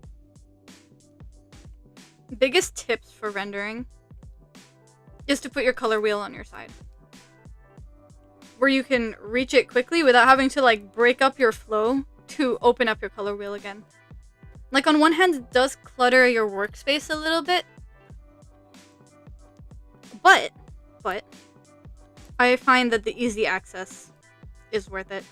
Speaker 1: biggest tips for rendering is to put your color wheel on your side, where you can reach it quickly without having to like break up your flow to open up your color wheel again. Like on one hand, it does clutter your workspace a little bit, but I find that the easy access is worth it.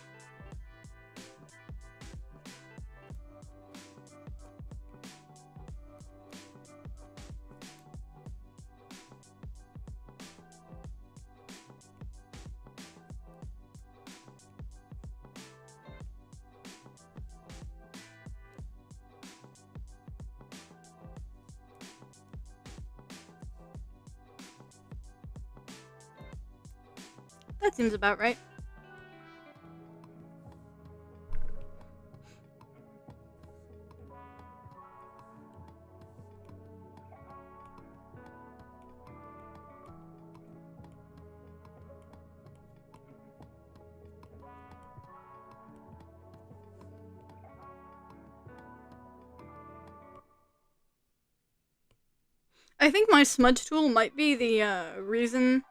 Speaker 1: That seems about right. I think my smudge tool might be the reason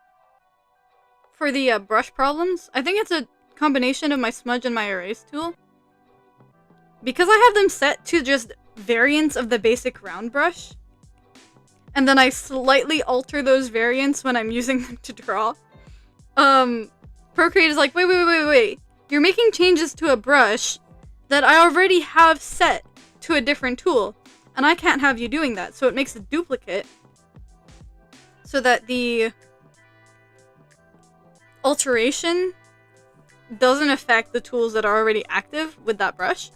Speaker 1: for the brush problems. I think it's a combination of my smudge and my erase tool. Because I have them set to just variants of the basic round brush, and then I slightly alter those variants when I'm using them to draw. Procreate is like, wait. You're making changes to a brush that I already have set to a different tool, and I can't have you doing that, so it makes a duplicate so that the alteration doesn't affect the tools that are already active with that brush.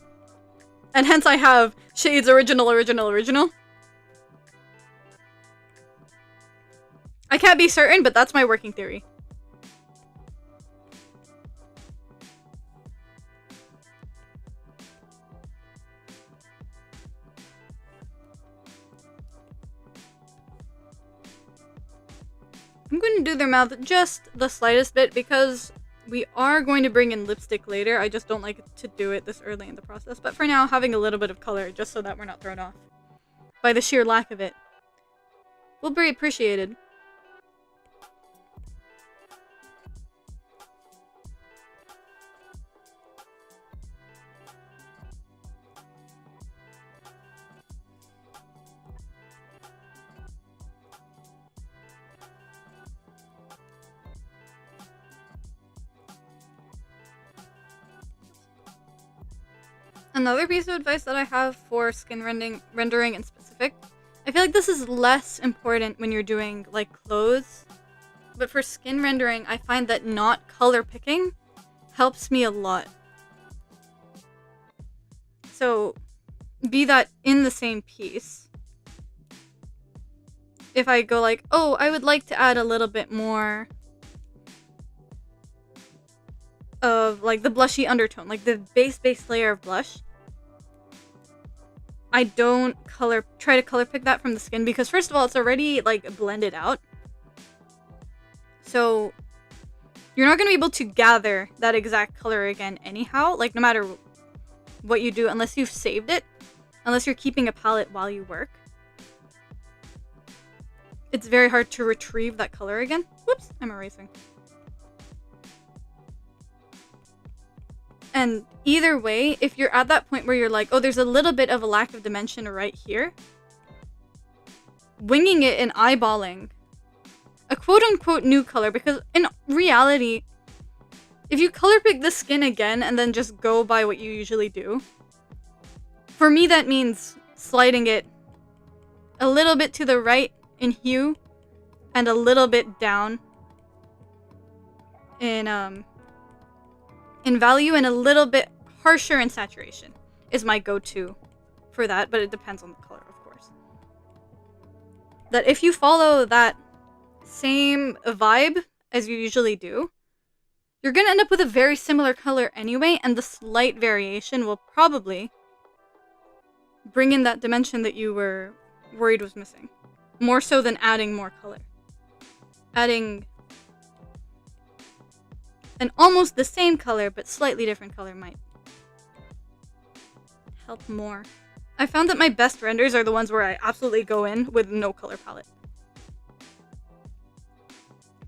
Speaker 1: And hence I have shades original. I can't be certain, but that's my working theory. I'm going to do their mouth just the slightest bit because we are going to bring in lipstick later. I just don't like to do it this early in the process. But for now, having a little bit of color just so that we're not thrown off by the sheer lack of it will be appreciated. Another piece of advice that I have for skin rendering in specific, I feel like this is less important when you're doing like clothes, but for skin rendering, I find that not color picking helps me a lot. So, be that in the same piece. If I go like, oh, I would like to add a little bit more of like the blushy undertone, like the base layer of blush. I don't try to color pick that from the skin because first of all, it's already like blended out. So you're not going to be able to gather that exact color again anyhow, like no matter what you do, unless you've saved it, unless you're keeping a palette while you work. It's very hard to retrieve that color again. Whoops, I'm erasing. And either way, if you're at that point where you're like, oh, there's a little bit of a lack of dimension right here, winging it and eyeballing a quote-unquote new color, because in reality, if you color pick the skin again and then just go by what you usually do, for me that means sliding it a little bit to the right in hue and a little bit down in value and a little bit harsher in saturation is my go-to for that, but it depends on the color, of course. That if you follow that same vibe as you usually do, you're gonna end up with a very similar color anyway, and the slight variation will probably bring in that dimension that you were worried was missing. More so than adding more color. Adding an almost the same color, but slightly different color might help more. I found that my best renders are the ones where I absolutely go in with no color palette.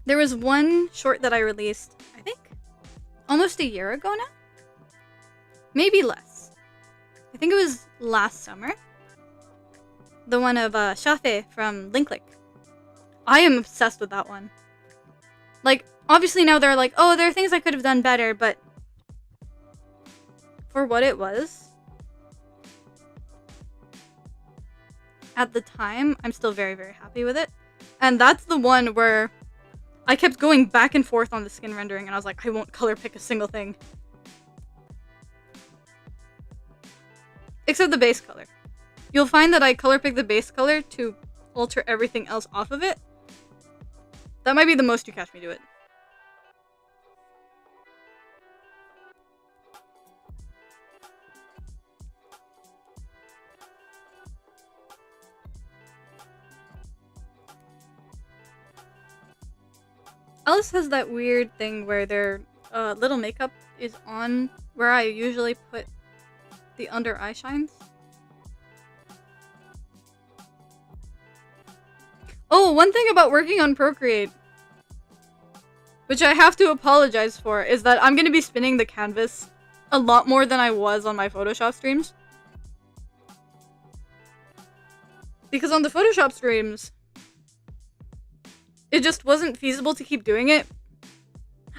Speaker 1: There was one short that I released, I think, almost a year ago now? Maybe less. I think it was last summer. The one of Shafe from Linklick. I am obsessed with that one. Like, obviously now they're like, oh, there are things I could have done better, but for what it was, at the time, I'm still very, very happy with it. And that's the one where I kept going back and forth on the skin rendering, and I was like, I won't color pick a single thing. Except the base color. You'll find that I color pick the base color to alter everything else off of it. That might be the most you catch me do it. Alice has that weird thing where their little makeup is on where I usually put the under eye shines. Oh, one thing about working on Procreate, which I have to apologize for, is that I'm going to be spinning the canvas a lot more than I was on my Photoshop streams. Because on the Photoshop streams, it just wasn't feasible to keep doing it.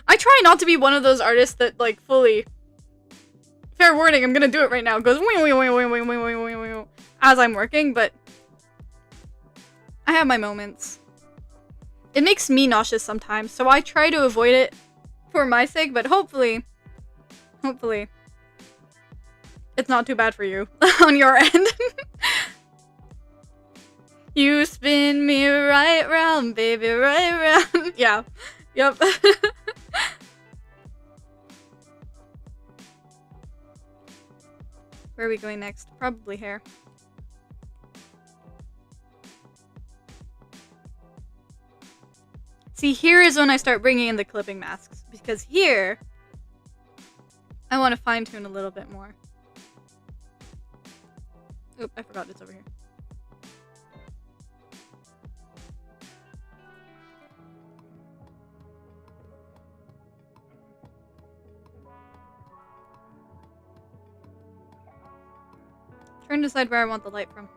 Speaker 1: I try not to be one of those artists that, like, fully... Fair warning, I'm gonna do it right now. Goes as I'm working, but... I have my moments. It makes me nauseous sometimes, so I try to avoid it for my sake, but hopefully, it's not too bad for you on your end. You spin me right round, baby, right round. Yeah. Yep. Where are we going next? Probably hair. See, here is when I start bringing in the clipping masks, because here, I want to fine-tune a little bit more. Oop, I forgot it's over here. Trying to decide where I want the light from.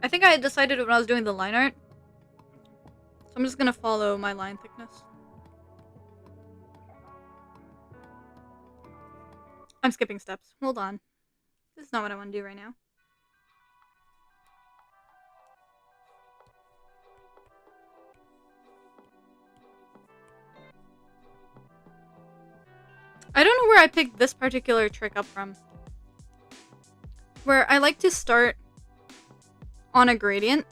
Speaker 1: I think I had decided when I was doing the line art. So I'm just gonna follow my line thickness. I'm skipping steps. Hold on. This is not what I want to do right now. I don't know where I picked this particular trick up from. Where I like to start on a gradient.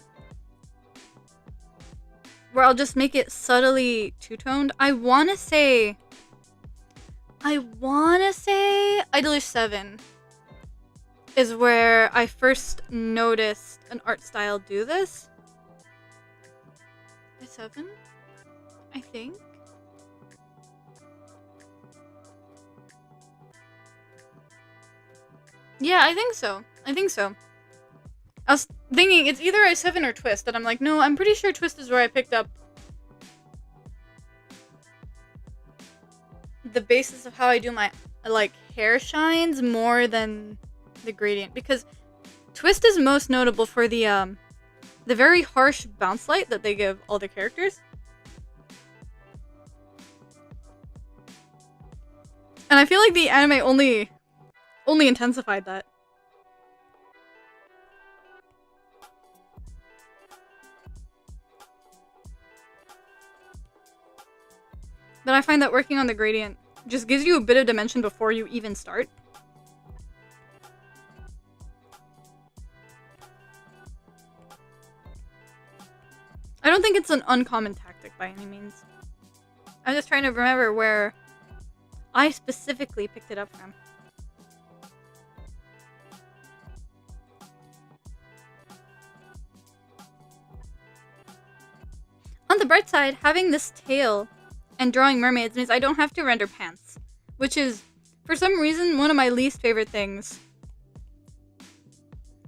Speaker 1: Where I'll just make it subtly two-toned. I wanna say Idolish 7 is where I first noticed an art style do this. I7? I think? Yeah, I think so. I was thinking it's either i7 or Twist, and I'm like, no, I'm pretty sure Twist is where I picked up the basis of how I do my, like, hair shines more than the gradient, because Twist is most notable for the very harsh bounce light that they give all the characters. And I feel like the anime only intensified that. But I find that working on the gradient just gives you a bit of dimension before you even start. I don't think it's an uncommon tactic by any means. I'm just trying to remember where I specifically picked it up from. On the bright side, having this tail and drawing mermaids means I don't have to render pants, which is, for some reason, one of my least favorite things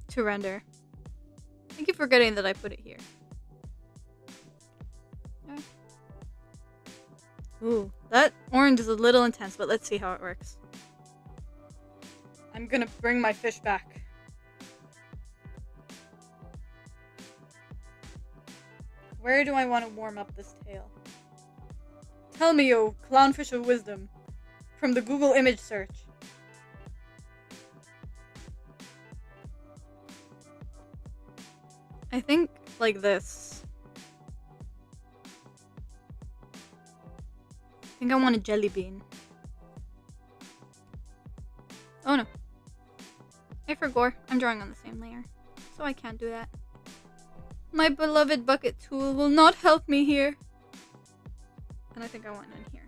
Speaker 1: to render. I keep forgetting that I put it here. Okay. Ooh, that orange is a little intense, but let's see how it works. I'm gonna bring my fish back. Where do I want to warm up this tail? Tell me, oh clownfish of wisdom, from the Google image search. I think like this. I think I want a jelly bean. Oh no. Hey for gore, I'm drawing on the same layer, so I can't do that. My beloved bucket tool will not help me here. And I think I want in here.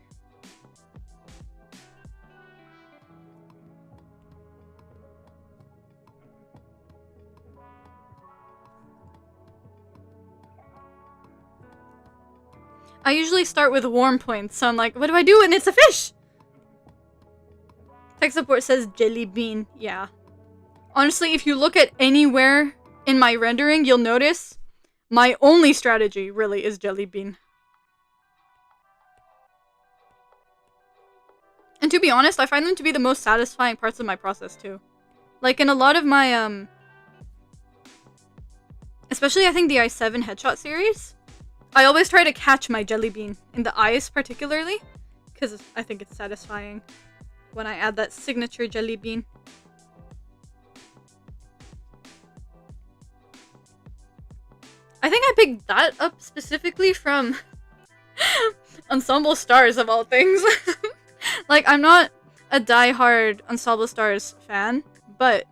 Speaker 1: I usually start with warm points, so I'm like, what do I do? And it's a fish! Tech support says jelly bean. Yeah. Honestly, if you look at anywhere in my rendering, you'll notice My only strategy, really, is jelly bean. And to be honest, I find them to be the most satisfying parts of my process, too. Like, in a lot of my, especially, I think, the i7 headshot series, I always try to catch my jelly bean, in the eyes particularly, because I think it's satisfying when I add that signature jelly bean. I think I picked that up specifically from Ensemble Stars, of all things. Like, I'm not a die-hard Ensemble Stars fan, but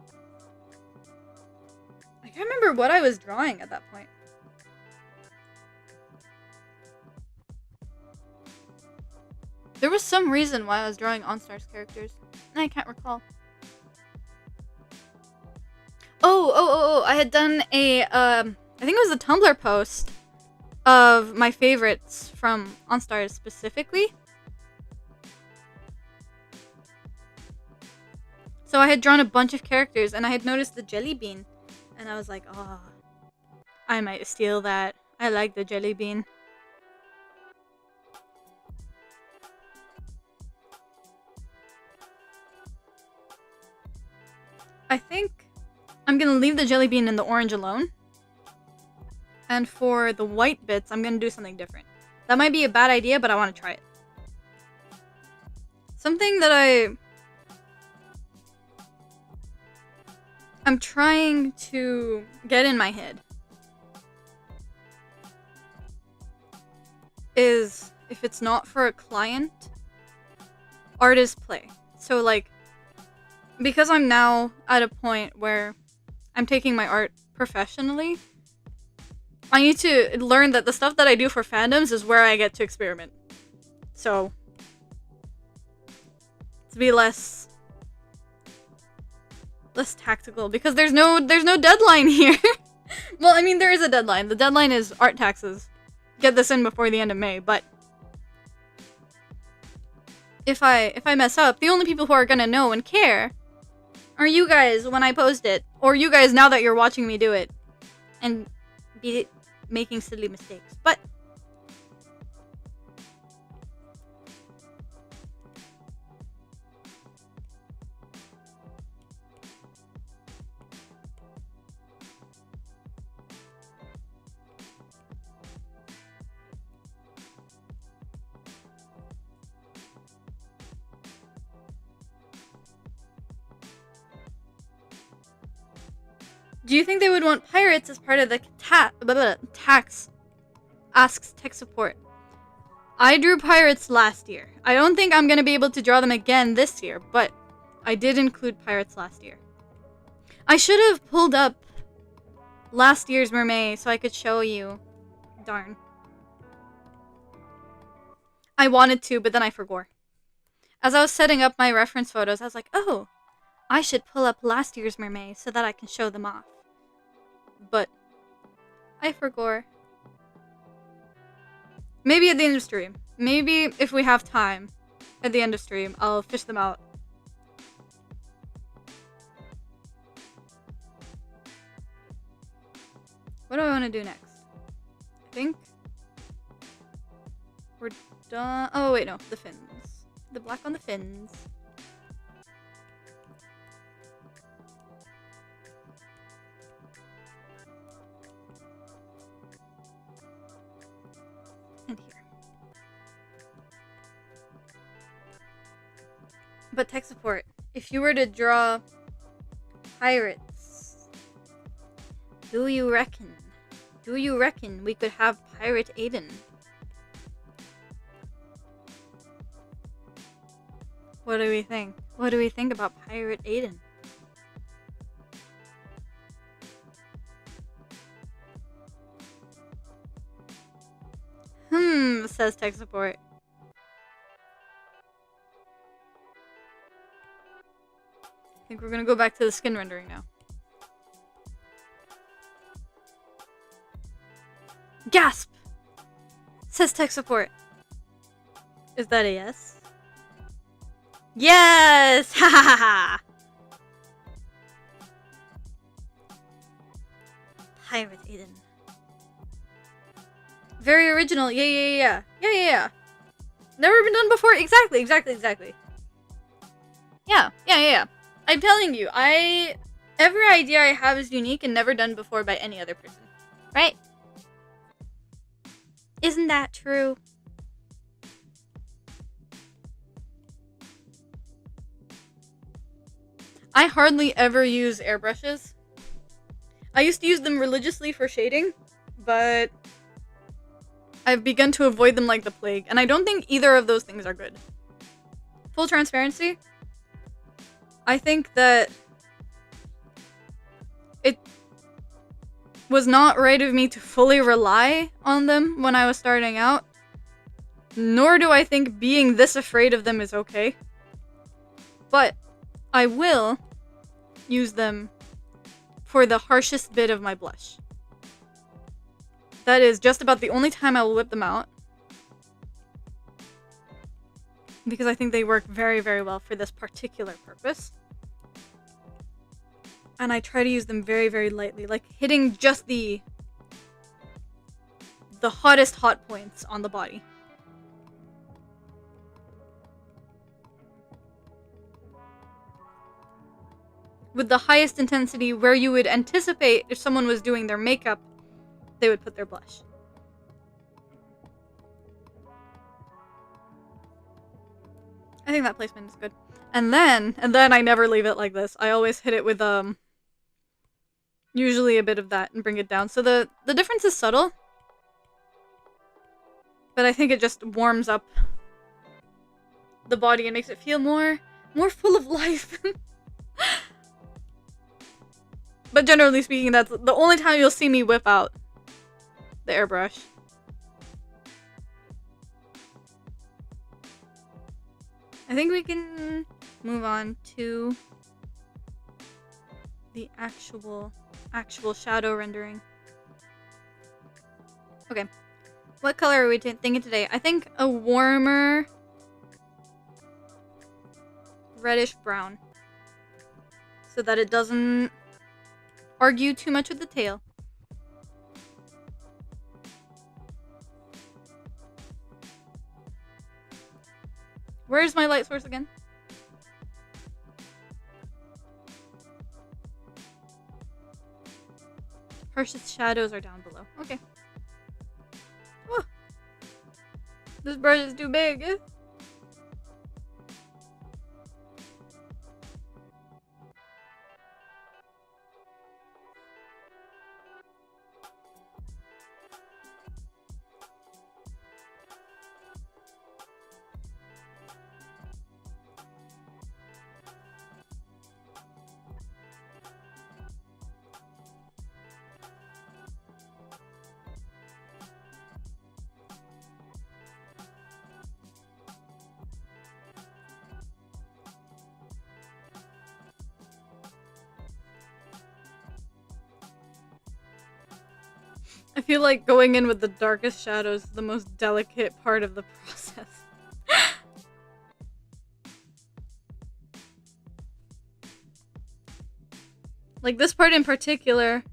Speaker 1: I can't remember what I was drawing at that point. There was some reason why I was drawing OnStars characters, and I can't recall. Oh, I had done a, I think it was a Tumblr post of my favorites from OnStars specifically. So I had drawn a bunch of characters, and I had noticed the jelly bean, and I was like, oh, I might steal that. I like the jelly bean. I think I'm gonna leave the jelly bean and the orange alone. And for the white bits, I'm gonna do something different. That might be a bad idea, but I want to try it. Something that I'm trying to get in my head is, if it's not for a client, art is play. So, like, because I'm now at a point where I'm taking my art professionally, I need to learn that the stuff that I do for fandoms is where I get to experiment. So, to be less tactical, because there's no deadline here. Well, I mean, there is a deadline. The deadline is art taxes. Get this in before the end of May, but if I mess up, the only people who are gonna know and care are you guys when I post it, or you guys now that you're watching me do it and be making silly mistakes. But do you think they would want pirates as part of the tax? Asks tech support. I drew pirates last year. I don't think I'm gonna be able to draw them again this year, but I did include pirates last year. I should have pulled up last year's Mermaid so I could show you. Darn. I wanted to, but then I forgot. As I was setting up my reference photos, I was like, oh, I should pull up last year's Mermaid so that I can show them off. But I forgot. Maybe at the end of stream. Maybe if we have time at the end of stream, I'll fish them out. What do I want to do next? I think we're done. Oh, wait, no. The fins. The black on the fins. And here. But tech support, if you were to draw pirates, do you reckon we could have Pirate Aiden? What do we think? What do we think about Pirate Aiden? Says tech support. I think we're gonna go back to the skin rendering now. Gasp! Says tech support. Is that a yes? Yes! Ha ha ha ha! Pirate Aiden. Very original. Yeah. Never been done before. Exactly. Yeah. I'm telling you, every idea I have is unique and never done before by any other person. Right? Isn't that true? I hardly ever use airbrushes. I used to use them religiously for shading, but I've begun to avoid them like the plague, and I don't think either of those things are good. Full transparency, I think that it was not right of me to fully rely on them when I was starting out, nor do I think being this afraid of them is okay. But I will use them for the harshest bit of my blush. That is just about the only time I will whip them out, because I think they work very, very well for this particular purpose. And I try to use them very, very lightly, like hitting just the hottest hot points on the body. With the highest intensity, where you would anticipate if someone was doing their makeup, they would put their blush. I think that placement is good. And then I never leave it like this. I always hit it with usually a bit of that and bring it down. So the difference is subtle, but I think it just warms up the body and makes it feel more full of life. But generally speaking, that's the only time you'll see me whip out the airbrush. I think we can move on to the actual shadow rendering. Okay. What color are we thinking today? I think a warmer reddish brown, so that it doesn't argue too much with the tail. Where's my light source again? Harshest shadows are down below. Okay. Oh. This brush is too big. I feel like going in with the darkest shadows is the most delicate part of the process. Like this part in particular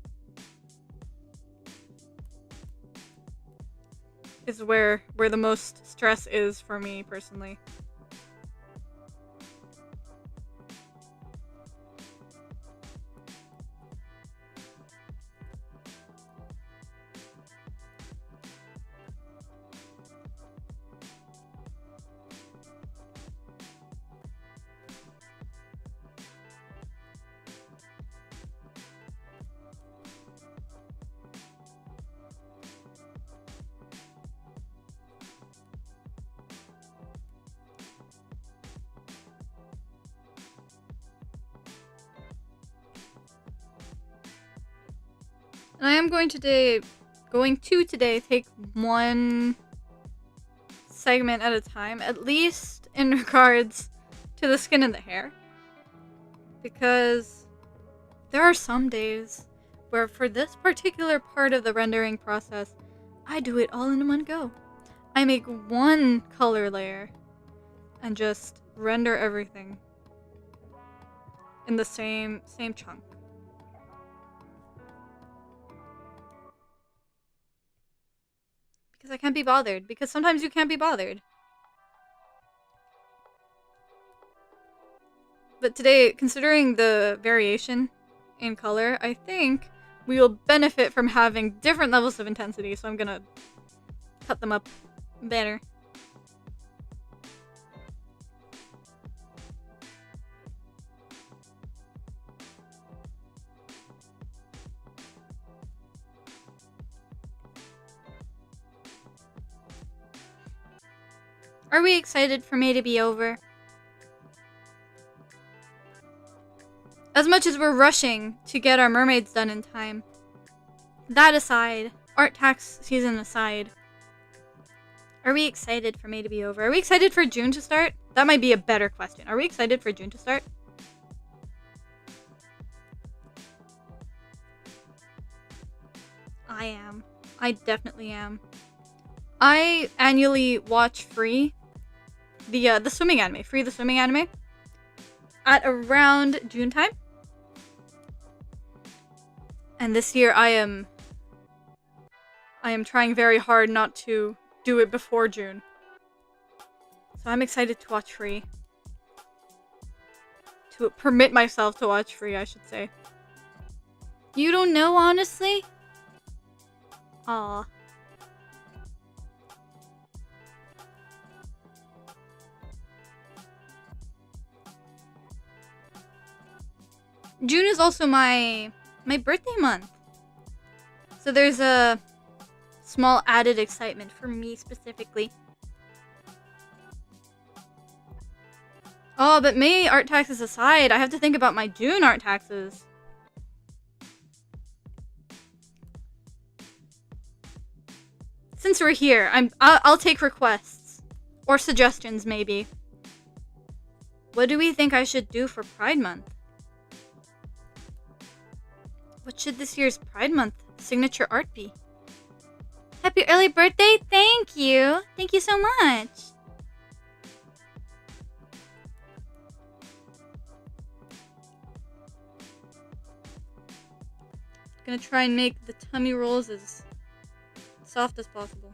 Speaker 1: is where the most stress is for me personally. And I am going to today take one segment at a time, at least in regards to the skin and the hair. Because there are some days where for this particular part of the rendering process, I do it all in one go. I make one color layer and just render everything in the same chunk. Because I can't be bothered. Because sometimes you can't be bothered. But today, considering the variation in color, I think we will benefit from having different levels of intensity, so I'm gonna cut them up better. Are we excited for May to be over? As much as we're rushing to get our mermaids done in time, that aside, art tax season aside, are we excited for May to be over? Are we excited for June to start? That might be a better question. Are we excited for June to start? I am. I definitely am. I annually watch Free, the swimming anime, Free the swimming anime, at around June time. And this year I am trying very hard not to do it before June. So I'm excited to watch Free. To permit myself to watch Free, I should say. You don't know, honestly? Aw. June is also my birthday month. So there's a small added excitement for me specifically. Oh, but May art taxes aside, I have to think about my June art taxes. Since we're here, I'll take requests. Or suggestions, maybe. What do we think I should do for Pride Month? What should this year's Pride Month signature art be? Happy early birthday! Thank you! Thank you so much! Gonna try and make the tummy rolls as soft as possible.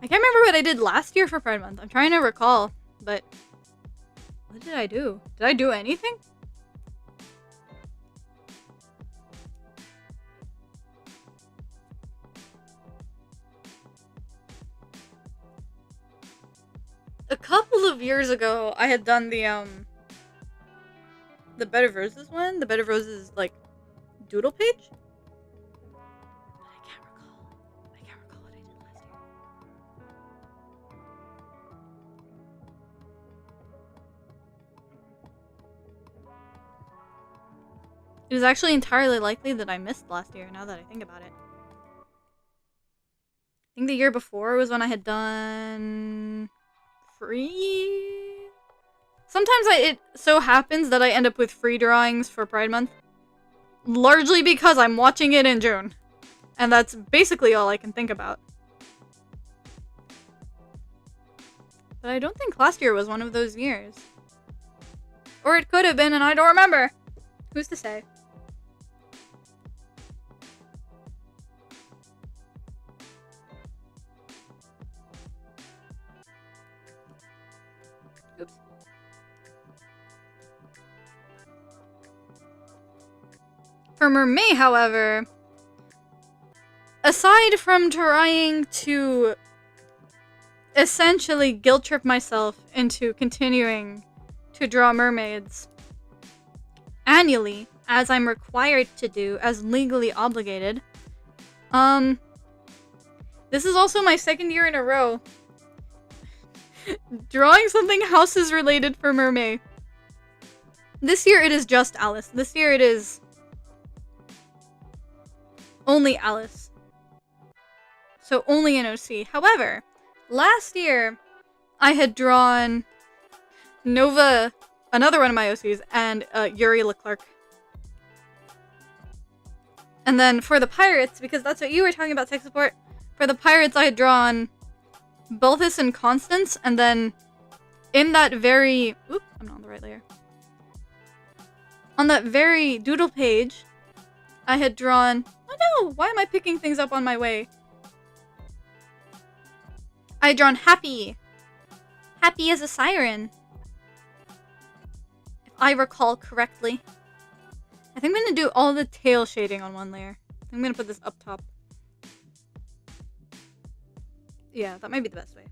Speaker 1: I can't remember what I did last year for Pride Month. I'm trying to recall, but what did I do? Did I do anything? A couple of years ago, I had done the Bed of Roses one. The Bed of Roses, like, doodle page? But I can't recall. I can't recall what I did last year. It is actually entirely likely that I missed last year, now that I think about it. I think the year before was when I had done Free. Sometimes it so happens that I end up with free drawings for Pride Month. Largely because I'm watching it in June. And that's basically all I can think about. But I don't think last year was one of those years. Or it could have been and I don't remember. Who's to say? Oops. For Mermaid, however, aside from trying to essentially guilt trip myself into continuing to draw mermaids annually, as I'm required to do, as legally obligated, this is also my second year in a row drawing something houses related for Mermaid. This year it is just Alice. This year it is only Alice. So only an OC. However, last year I had drawn Nova, another one of my OCs, and Yuri Leclerc. And then for the pirates, because that's what you were talking about, tech support, for the pirates I had drawn Balthus and Constance, and then in that very... Oop, I'm not on the right layer. On that very doodle page, I had drawn... Oh no! Why am I picking things up on my way? I had drawn happy. Happy as a siren. If I recall correctly. I think I'm gonna do all the tail shading on one layer. I'm gonna put this up top. Yeah, that might be the best way.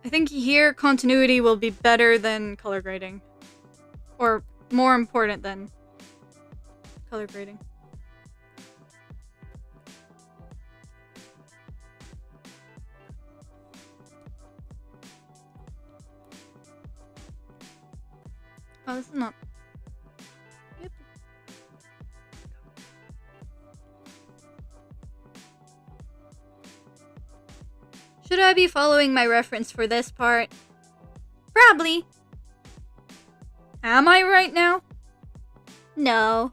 Speaker 1: I think here continuity will be better than color grading. Or more important than color grading. Oh, this is not... Yep. Should I be following my reference for this part? Probably. Am I right now? No.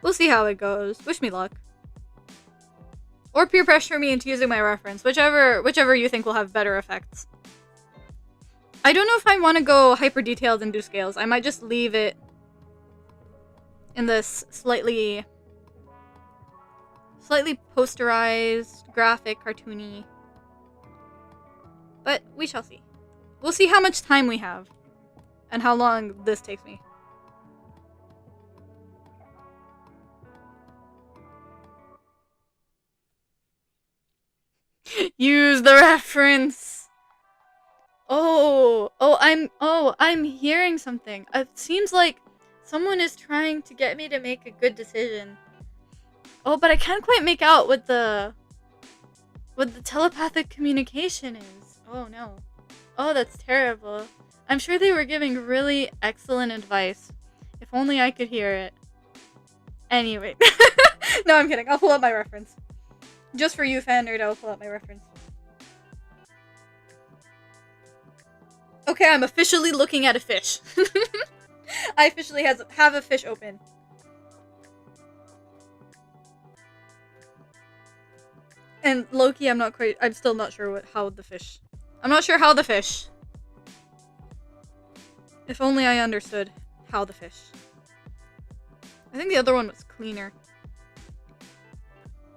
Speaker 1: We'll see how it goes. Wish me luck. Or peer pressure me into using my reference. Whichever you think will have better effects. I don't know if I want to go hyper detailed and do scales. I might just leave it in this slightly posterized, graphic, cartoony. But we shall see. We'll see how much time we have and how long this takes me. Use the reference. I'm hearing something. It seems like someone is trying to get me to make a good decision. Oh, but I can't quite make out what the telepathic communication is. Oh no. Oh, that's terrible. I'm sure they were giving really excellent advice. If only I could hear it. Anyway. No, I'm kidding. I'll pull up my reference. Just for you, fan nerd, I'll pull up my reference. Okay, I'm officially looking at a fish. I officially have a fish open. And Loki, I'm still not sure how the fish. If only I understood how the fish. I think the other one was cleaner.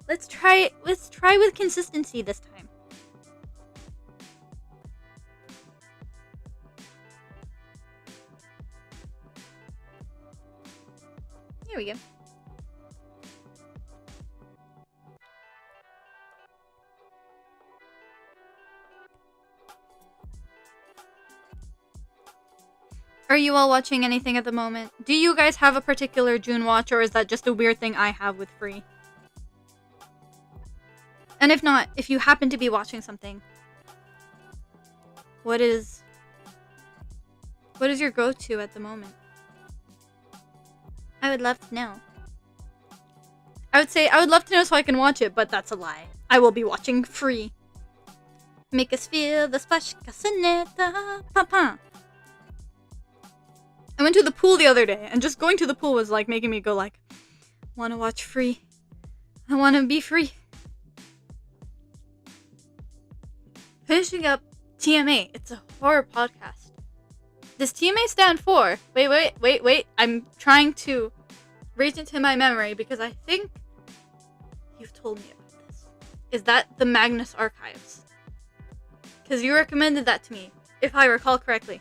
Speaker 1: Let's try with consistency this time. Here we go. Are you all watching anything at the moment? Do you guys have a particular June watch, or is that just a weird thing I have with free? And if not, if you happen to be watching something, what is your go-to at the moment? I would love to know. I would say I would love to know so I can watch it, but that's a lie. I will be watching free. Make us feel the splash, casaneta, papa. I went to the pool the other day, and just going to the pool was like making me go like, wanna watch free. I wanna be free. Finishing up TMA. It's a horror podcast. Does TMA stand for? Wait. I'm trying to reach into my memory because I think you've told me about this. Is that the Magnus Archives? Because you recommended that to me, if I recall correctly.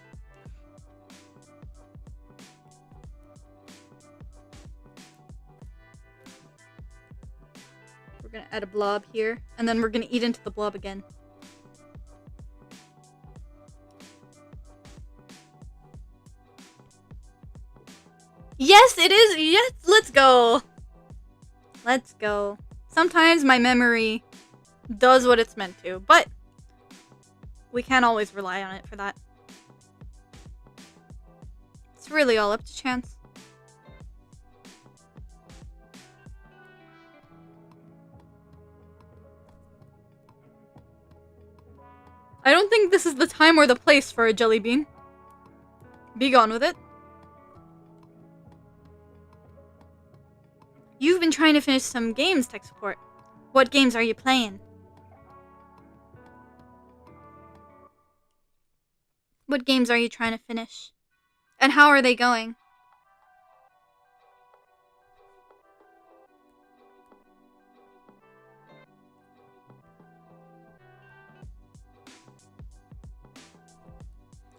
Speaker 1: We're gonna add a blob here, and then we're gonna eat into the blob again. Yes, it is. Yes, let's go. Let's go. Sometimes my memory does what it's meant to, but we can't always rely on it for that. It's really all up to chance. I don't think this is the time or the place for a jelly bean. Be gone with it. You've been trying to finish some games, tech support. What games are you playing? What games are you trying to finish? And how are they going?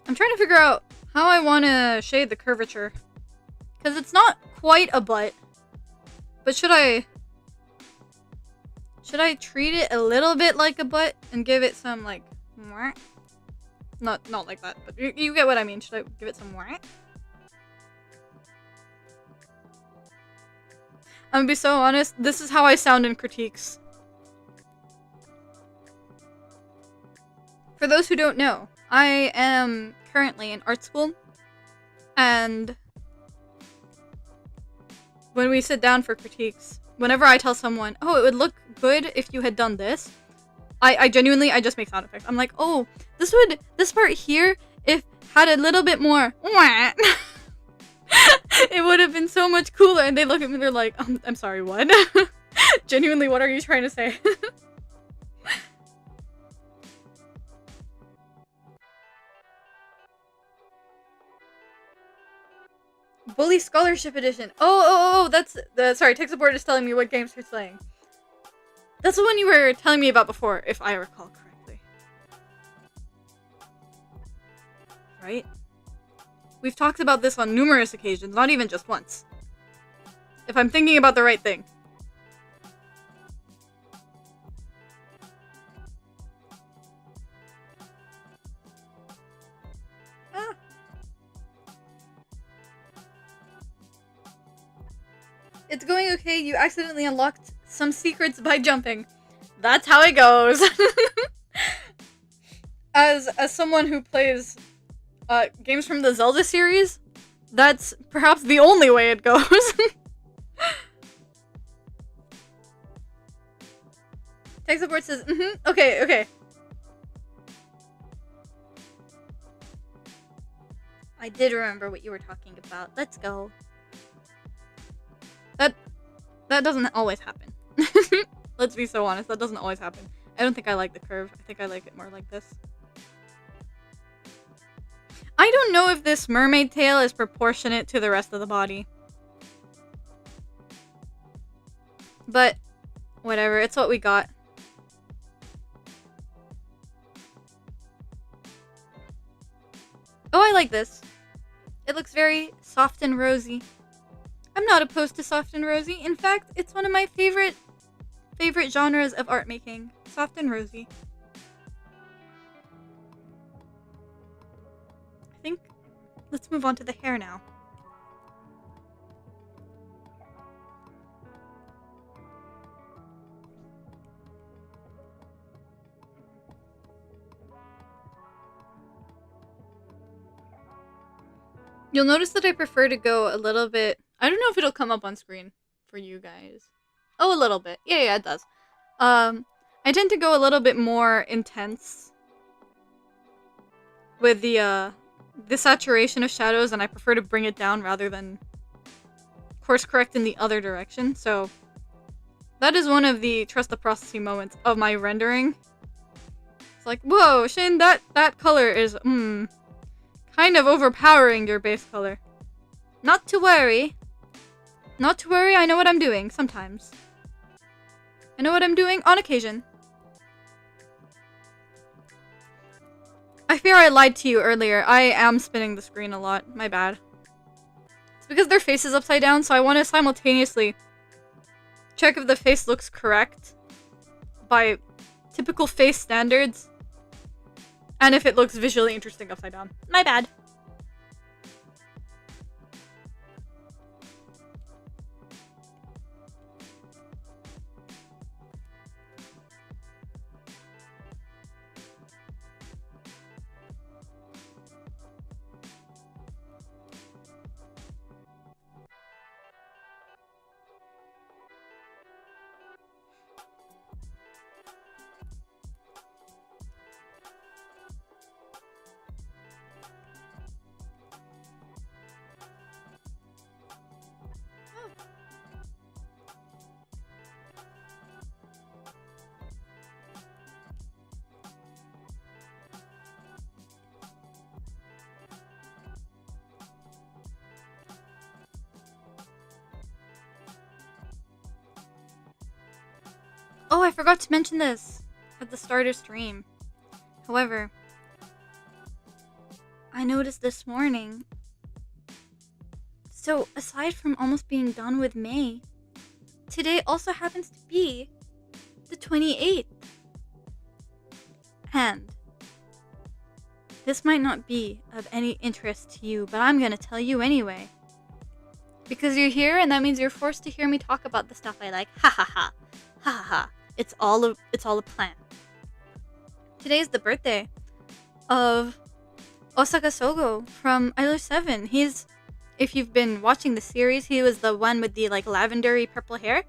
Speaker 1: I'm trying to figure out how I want to shade the curvature. Because it's not quite a butt. But should I treat it a little bit like a butt and give it some, like, not like that, but you get what I mean. Should I give it some more? I'm gonna be so honest, this is how I sound in critiques. For those who don't know, I am currently in art school, and when we sit down for critiques, whenever I tell someone, oh, it would look good if you had done this, I genuinely, I just make sound effects. I'm like, oh, this part here, if had a little bit more, it would have been so much cooler. And they look at me, they're like, I'm sorry, what? Genuinely, what are you trying to say? Bully Scholarship Edition. Oh, that's the, sorry, tech support is telling me what games you're playing. That's the one you were telling me about before, if I recall correctly. Right? We've talked about this on numerous occasions, not even just once. If I'm thinking about the right thing. Ah. It's going okay, you accidentally unlocked some secrets by jumping. That's how it goes. As someone who plays games from the Zelda series, that's perhaps the only way it goes. Tech support says, okay. I did remember what you were talking about. Let's go. That doesn't always happen. Let's be so honest, that doesn't always happen. I don't think I like the curve. I think I like it more like this. I don't know if this mermaid tail is proportionate to the rest of the body. But, whatever, it's what we got. Oh, I like this. It looks very soft and rosy. I'm not opposed to soft and rosy. In fact, it's one of my favorite genres of art making. Soft and rosy. I think let's move on to the hair now. You'll notice that I prefer to go a little bit... I don't know if it'll come up on screen for you guys. Oh, a little bit. Yeah, it does. I tend to go a little bit more intense with the saturation of shadows, and I prefer to bring it down rather than course correct in the other direction. So that is one of the trust the processing moments of my rendering. It's like, whoa, Shane, that color is kind of overpowering your base color. Not to worry. Not to worry, I know what I'm doing sometimes. I know what I'm doing on occasion. I fear I lied to you earlier. I am spinning the screen a lot. My bad. It's because their face is upside down, so I want to simultaneously check if the face looks correct by typical face standards, and if it looks visually interesting upside down. My bad. Oh, I forgot to mention this at the start of stream. However, I noticed this morning. So, aside from almost being done with May, today also happens to be the 28th. And this might not be of any interest to you, but I'm gonna tell you anyway. Because you're here, and that means you're forced to hear me talk about the stuff I like. Ha ha ha. Ha ha ha. It's all a plan. Today's the birthday of Osaka Sogo from Idol 7. He's, if you've been watching the series, he was the one with the like lavendery purple hair.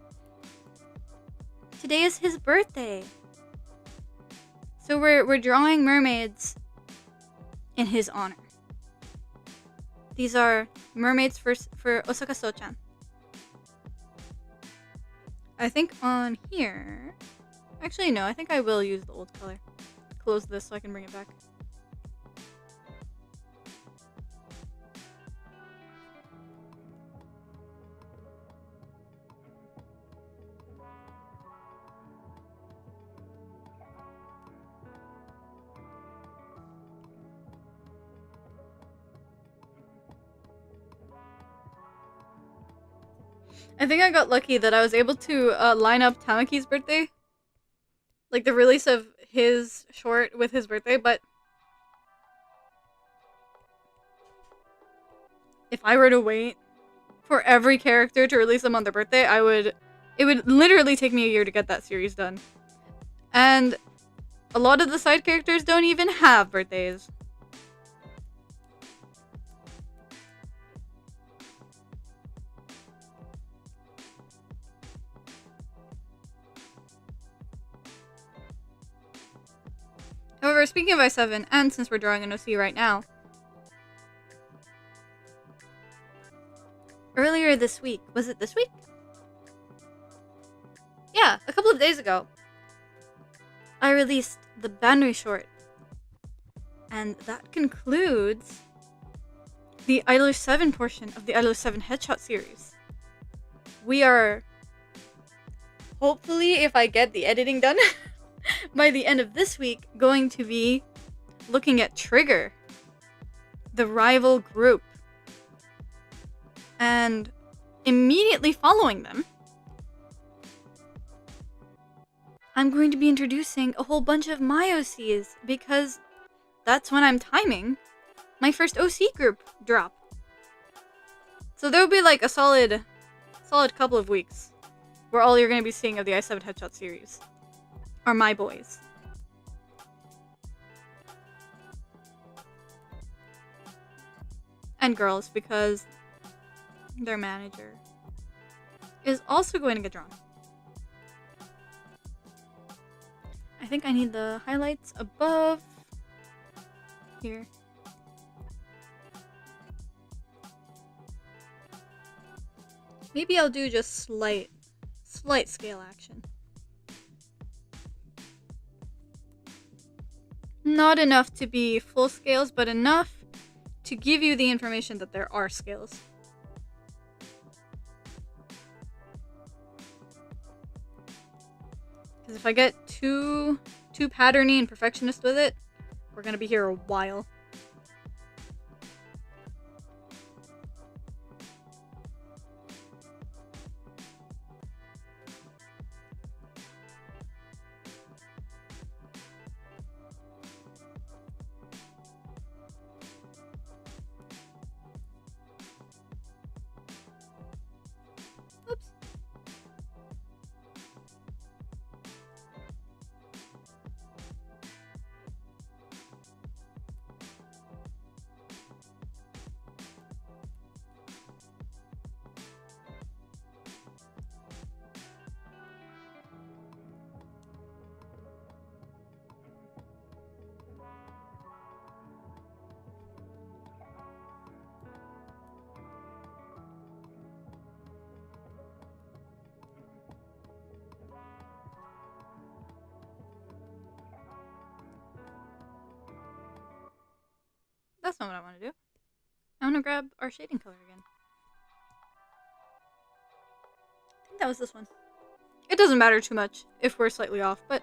Speaker 1: Today is his birthday. So we're drawing mermaids in his honor. These are mermaids for Osaka So-chan. I think on here... Actually, no, I think I will use the old color. Close this so I can bring it back. I think I got lucky that I was able to line up Tamaki's birthday. Like the release of his short with his birthday, but if I were to wait for every character to release them on their birthday, it would literally take me a year to get that series done. And a lot of the side characters don't even have birthdays. However, speaking of I7, and since we're drawing an OC right now, earlier this week, was it this week? Yeah, a couple of days ago, I released the Banri short. And that concludes the Idol 7 portion of the Idol 7 Headshot series. We are, hopefully, if I get the editing done, by the end of this week, going to be looking at Trigger, the rival group. And immediately following them, I'm going to be introducing a whole bunch of my OCs because that's when I'm timing my first OC group drop. So there'll be like a solid couple of weeks where all you're going to be seeing of the I7 Headshot series are my boys. And girls, because their manager is also going to get drawn. I think I need the highlights above here. Maybe I'll do just slight scale action. Not enough to be full scales, but enough to give you the information that there are scales. Because if I get too patterny and perfectionist with it, we're gonna be here a while. Oops. That's not what I want to do. I want to grab our shading color again. I think that was this one. It It doesn't matter too much if we're slightly off, but...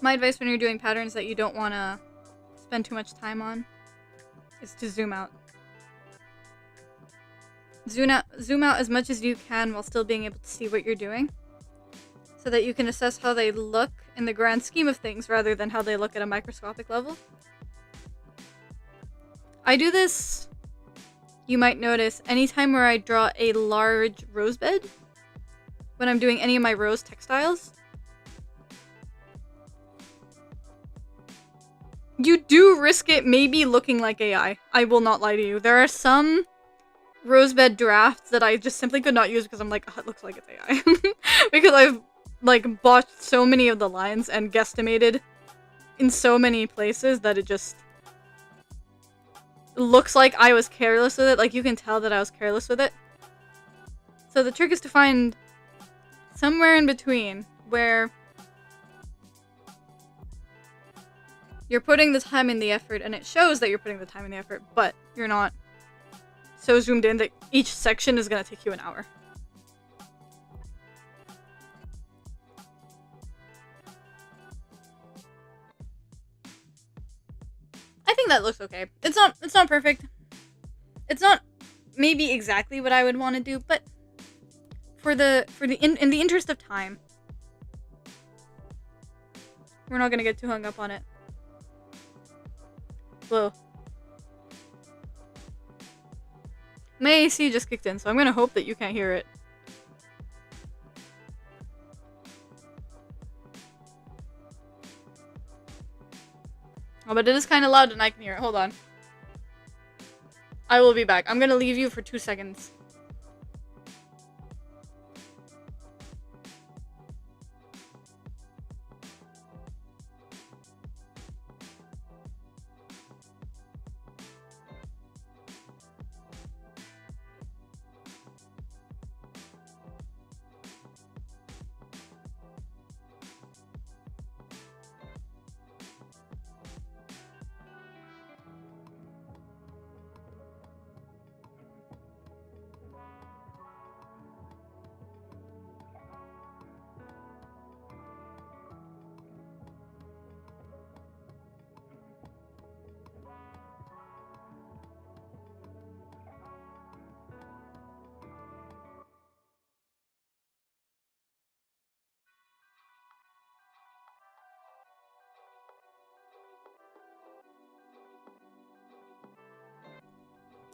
Speaker 1: My advice when you're doing patterns that you don't want to spend too much time on is to zoom out. Zoom out as much as you can while still being able to see what you're doing, so that you can assess how they look in the grand scheme of things rather than how they look at a microscopic level. I do this, you might notice, anytime where I draw a large rose bed when I'm doing any of my rose textiles. You do risk it maybe looking like AI. I will not lie to you. There are some rosebed drafts that I just simply could not use because I'm like, oh, it looks like it's AI. Because I've like botched so many of the lines and guesstimated in so many places that it just looks like I was careless with it. Like, you can tell that I was careless with it. So the trick is to find somewhere in between where you're putting the time and the effort, and it shows that you're putting the time and the effort, but you're not so zoomed in that each section is going to take you an hour. I think that looks okay. It's not perfect. It's not maybe exactly what I would want to do, but in the interest of time, we're not going to get too hung up on it. Whoa. My AC just kicked in, so I'm gonna hope that you can't hear it. Oh, but it is kind of loud and I can hear it. Hold on. I will be back. I'm gonna leave you for 2 seconds.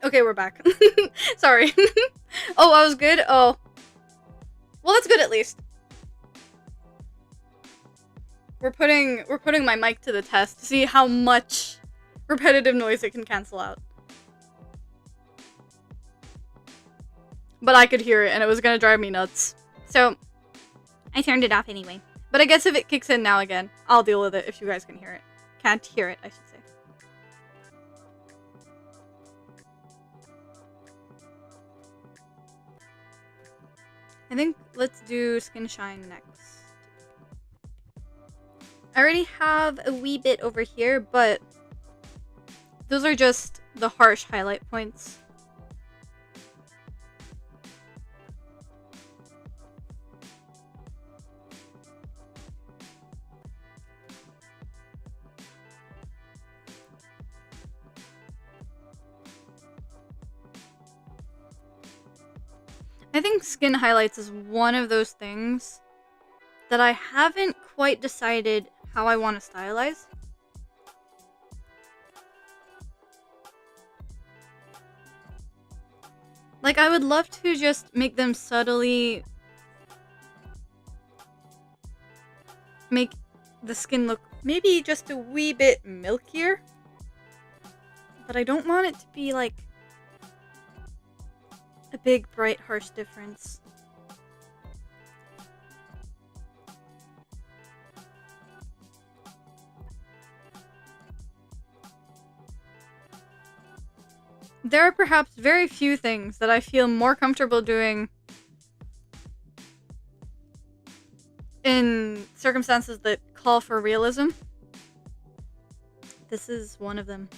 Speaker 1: Okay, we're back. Sorry. Oh, I was good? Oh. Well, that's good at least. We're putting my mic to the test to see how much repetitive noise it can cancel out. But I could hear it and it was gonna drive me nuts. So, I turned it off anyway. But I guess if it kicks in now again, I'll deal with it if you guys can hear it. Can't hear it, I should say. I think let's do Skin Shine next. I already have a wee bit over here, but those are just the harsh highlight points. I think skin highlights is one of those things that I haven't quite decided how I want to stylize. Like, I would love to just make them subtly make the skin look maybe just a wee bit milkier. But I don't want it to be like a big, bright, harsh difference. There are perhaps very few things that I feel more comfortable doing in circumstances that call for realism. This is one of them.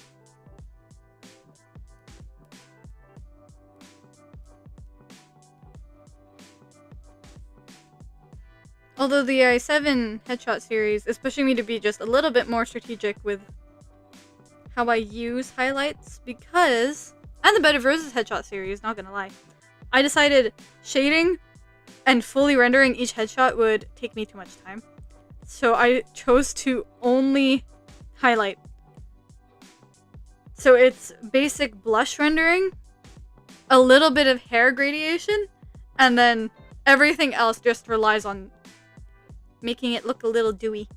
Speaker 1: Although the i7 headshot series is pushing me to be just a little bit more strategic with how I use highlights, because, and the Bed of Roses headshot series, not gonna lie, I decided shading and fully rendering each headshot would take me too much time. So I chose to only highlight. So it's basic blush rendering, a little bit of hair gradation, and then everything else just relies on making it look a little dewy.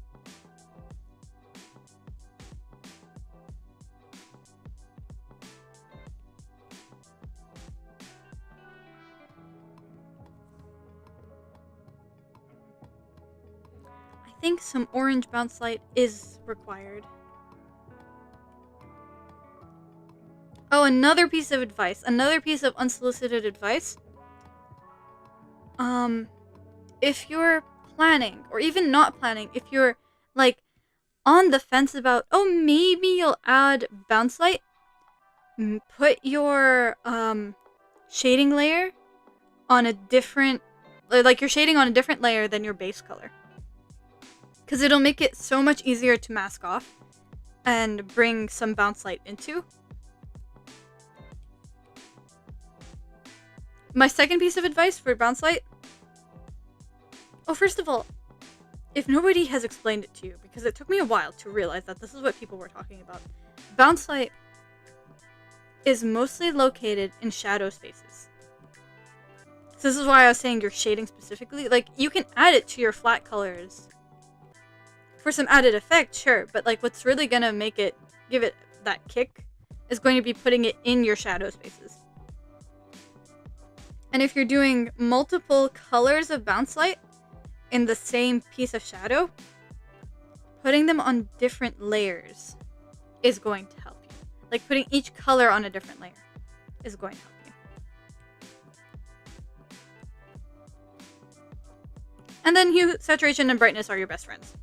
Speaker 1: I think some orange bounce light is required. Oh, another piece of advice. Another piece of unsolicited advice. If you're planning, or even not planning, if you're, like, on the fence about, oh, maybe you'll add bounce light, put your, shading layer on a different, like, you're shading on a different layer than your base color. Because it'll make it so much easier to mask off and bring some bounce light into. My second piece of advice for bounce light. Oh, first of all, if nobody has explained it to you, because it took me a while to realize that this is what people were talking about, bounce light is mostly located in shadow spaces. So this is why I was saying you're shading specifically. Like, you can add it to your flat colors for some added effect, sure, but like what's really gonna make it, give it that kick, is going to be putting it in your shadow spaces. And if you're doing multiple colors of bounce light in the same piece of shadow, putting them on different layers is going to help you. Like, putting each color on a different layer is going to help you. And then hue, saturation, and brightness are your best friends.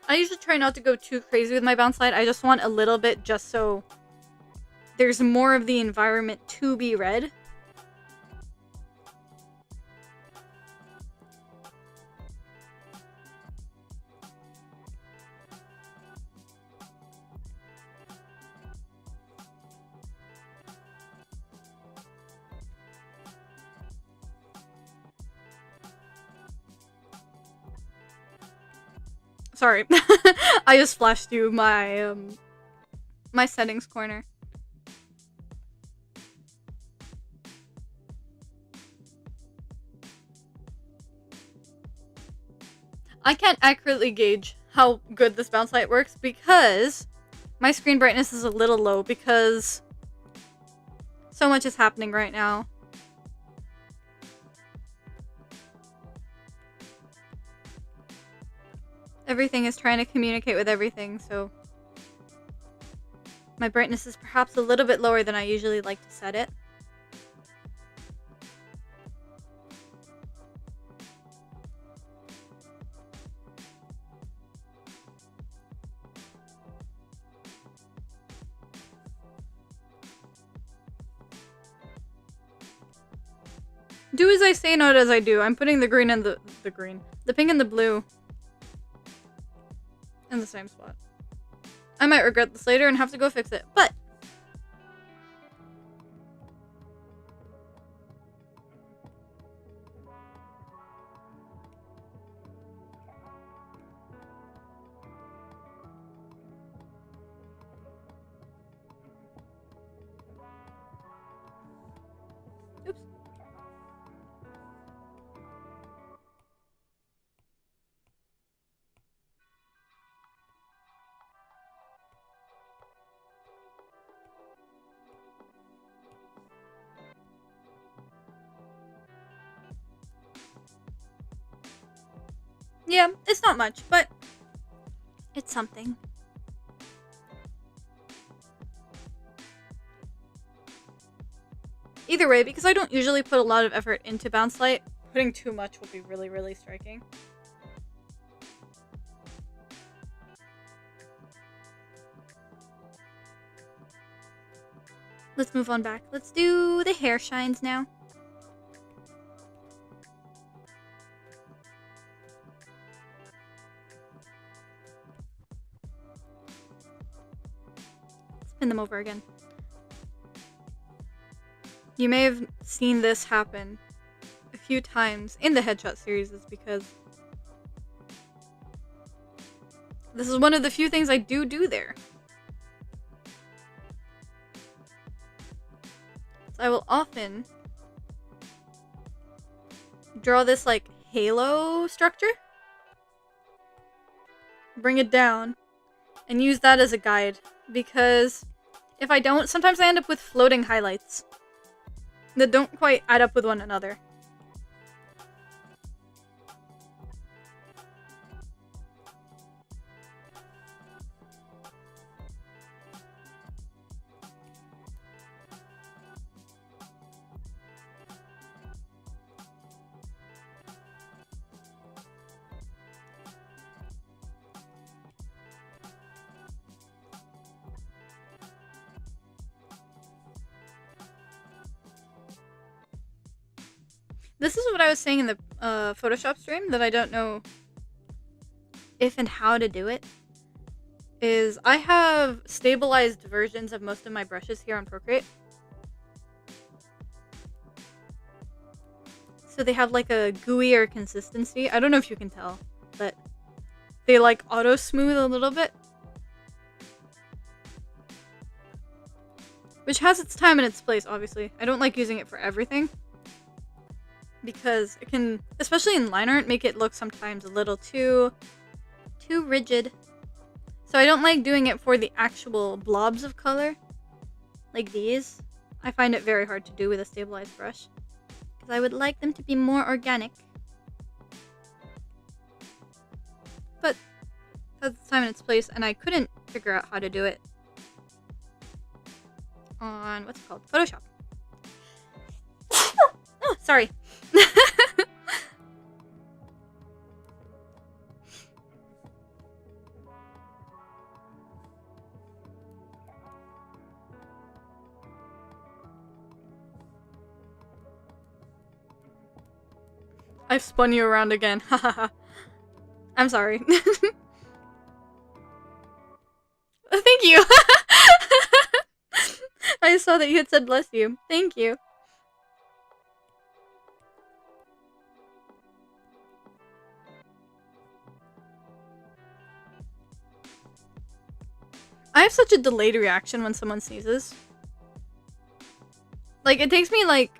Speaker 1: I usually try not to go too crazy with my bounce light. I just want a little bit, just so there's more of the environment to be read. Sorry. I just flashed you my, my settings corner. I can't accurately gauge how good this bounce light works because my screen brightness is a little low because so much is happening right now. Everything is trying to communicate with everything, so my brightness is perhaps a little bit lower than I usually like to set it. Do as I say, not as I do. I'm putting the green and the pink and the blue in the same spot. I might regret this later and have to go fix it, but oops. Yeah, it's not much, but it's something. Either way, because I don't usually put a lot of effort into bounce light, putting too much will be really, really striking. Let's move on back. Let's do the hair shines now. Spin them over again. You may have seen this happen a few times in the headshot series, is because this is one of the few things I do there. So I will often draw this like halo structure, bring it down, and use that as a guide, because if I don't, sometimes I end up with floating highlights that don't quite add up with one another. This is what I was saying in the Photoshop stream, that I don't know if and how to do it. Is I have stabilized versions of most of my brushes here on Procreate. So they have like a gooier consistency. I don't know if you can tell, but they like auto smooth a little bit. Which has its time and its place, obviously. I don't like using it for everything, because it can, especially in line art, make it look sometimes a little too rigid. So I don't like doing it for the actual blobs of color, like these. I find it very hard to do with a stabilized brush, because I would like them to be more organic. But that's the time and its place, and I couldn't figure out how to do it on, what's it called? Photoshop. Oh, sorry. I've spun you around again. Hahaha. I'm sorry. Thank you. I saw that you had said bless you. Thank you. I have such a delayed reaction when someone sneezes. Like, it takes me like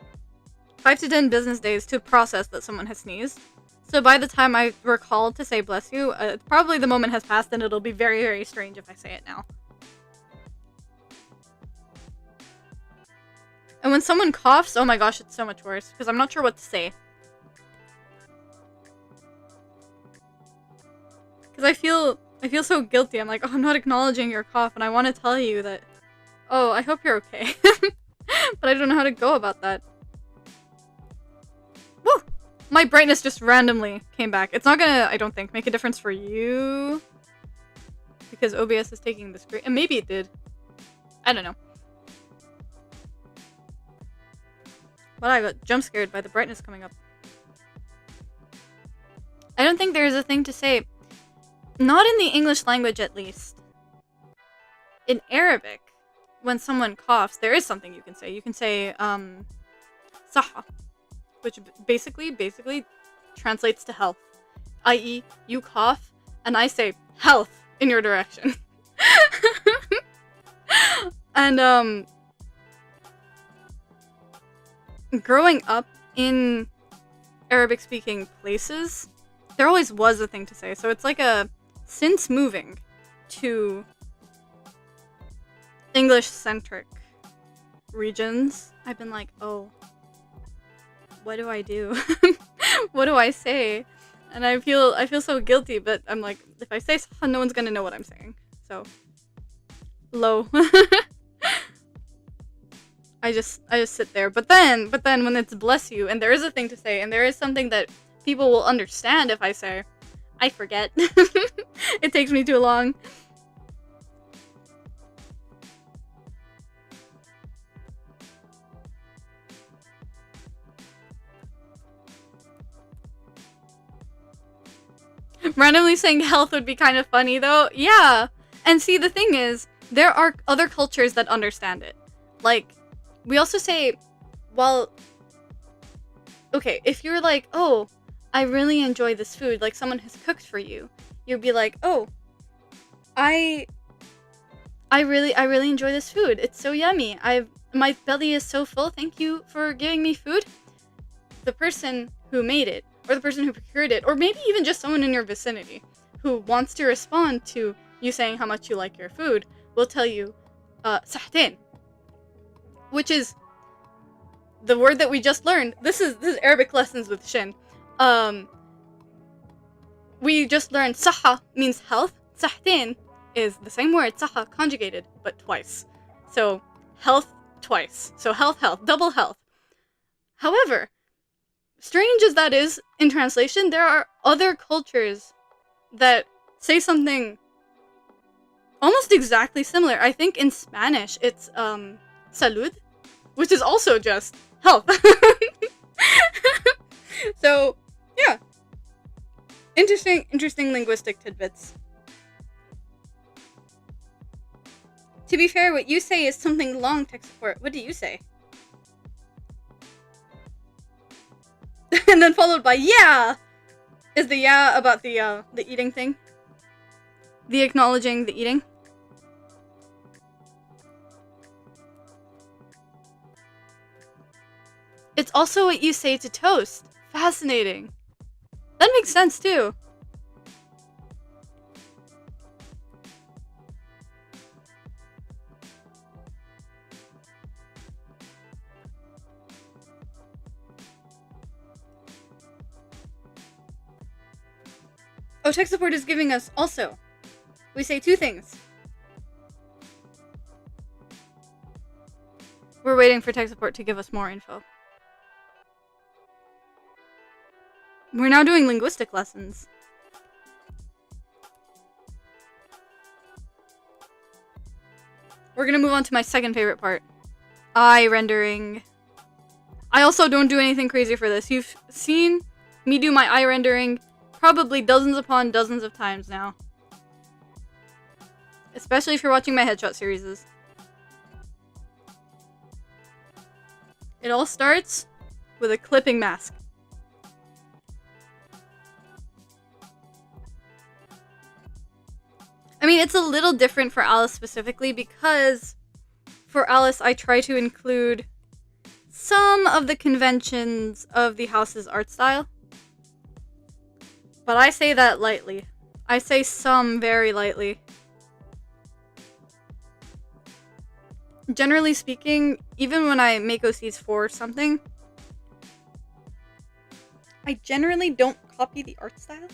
Speaker 1: 5 to 10 business days to process that someone has sneezed. So by the time I recall to say bless you, probably the moment has passed, and it'll be very, very strange if I say it now. And when someone coughs, oh my gosh, it's so much worse, because I'm not sure what to say. Because I feel so guilty. I'm like, oh, I'm not acknowledging your cough, and I want to tell you that, oh, I hope you're okay. But I don't know how to go about that. Woo! My brightness just randomly came back. It's not gonna, I don't think, make a difference for you, because OBS is taking the screen, and maybe it did. I don't know. But I got jump scared by the brightness coming up. I don't think there's a thing to say. Not in the English language, at least. In Arabic, when someone coughs, there is something you can say. You can say, Saha, which basically translates to health. I.e., you cough, and I say health in your direction. And, growing up in Arabic-speaking places, there always was a thing to say. So it's like since moving to English-centric regions, I've been like, oh, what do I do? What do I say? And I feel so guilty, but I'm like, if I say saha, no one's gonna know what I'm saying. So low. I just sit there. But then when it's bless you and there is a thing to say and there is something that people will understand if I say, I forget. It takes me too long. Randomly saying health would be kind of funny though. Yeah. And see, the thing is, there are other cultures that understand it. Like, we also say, well, okay, if you're like, oh, I really enjoy this food, like someone has cooked for you, you'd be like, oh, I really enjoy this food. It's so yummy. My belly is so full. Thank you for giving me food. The person who made it, or the person who procured it, or maybe even just someone in your vicinity who wants to respond to you saying how much you like your food, will tell you, sahtin, which is the word that we just learned. This is Arabic lessons with Shin. We just learned saha means health. Sahtin is the same word, saha, conjugated, but twice. So, health twice. So, health, double health. However, strange as that is in translation, there are other cultures that say something almost exactly similar. I think in Spanish it's salud, which is also just health. So, yeah. Interesting linguistic tidbits. To be fair, what you say is something long, tech support. What do you say? And then followed by yeah! Is the yeah about the eating thing? The acknowledging the eating? It's also what you say to toast. Fascinating. That makes sense too. Oh, tech support is giving us also. We say two things. We're waiting for tech support to give us more info. We're now doing linguistic lessons. We're gonna move on to my second favorite part. Eye rendering. I also don't do anything crazy for this. You've seen me do my eye rendering probably dozens upon dozens of times now. Especially if you're watching my headshot series. It all starts with a clipping mask. I mean, it's a little different for Alice specifically because for Alice I try to include some of the conventions of the house's art style. But I say that lightly. I say some very lightly. Generally speaking, even when I make OCs for something, I generally don't copy the art style.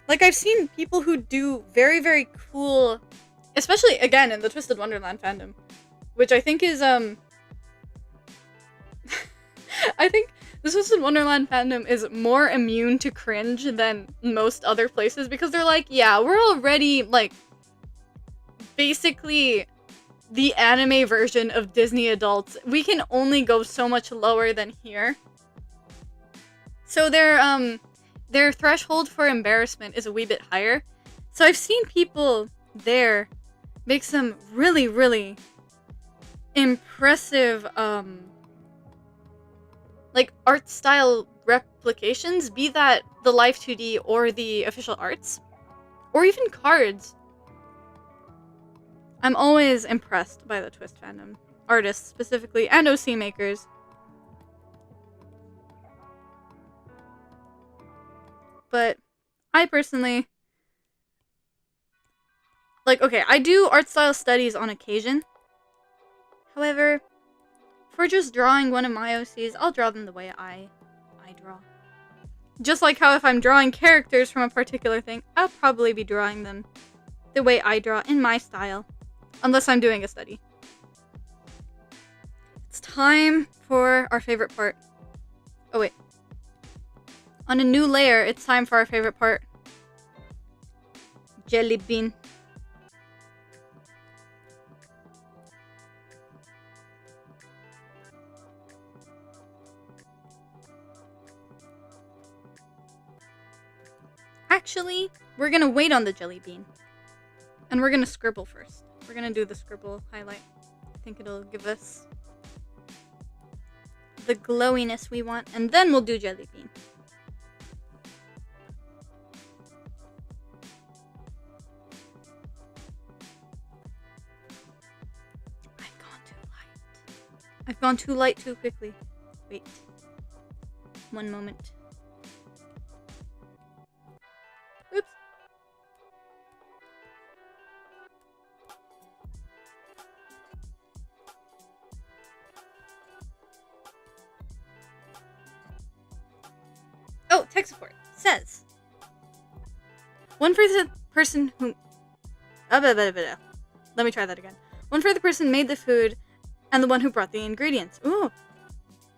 Speaker 1: Like, I've seen people who do very, very cool, especially, again, in the Twisted Wonderland fandom, which I think is, I think the Twisted Wonderland fandom is more immune to cringe than most other places because they're like, yeah, we're already, like, basically the anime version of Disney adults. We can only go so much lower than here. So their threshold for embarrassment is a wee bit higher. So I've seen people there make some really, really impressive, like, art style replications, be that the Live 2D or the official arts, or even cards. I'm always impressed by the Twist fandom. Artists, specifically, and OC makers. But I personally, like, okay, I do art style studies on occasion. However, for just drawing one of my OCs, I'll draw them the way I draw. Just like how if I'm drawing characters from a particular thing, I'll probably be drawing them the way I draw in my style. Unless I'm doing a study. It's time for our favorite part. Oh wait. On a new layer, it's time for our favorite part. Jelly bean. Actually, we're gonna wait on the jelly bean. And we're gonna scribble first. We're gonna do the scribble highlight. I think it'll give us the glowiness we want. And then we'll do jelly bean. I've gone too light too quickly. Wait. One moment. Oops. Oh, tech support says one for the person who. Let me try that again. One for the person who made the food, and the one who brought the ingredients. Ooh.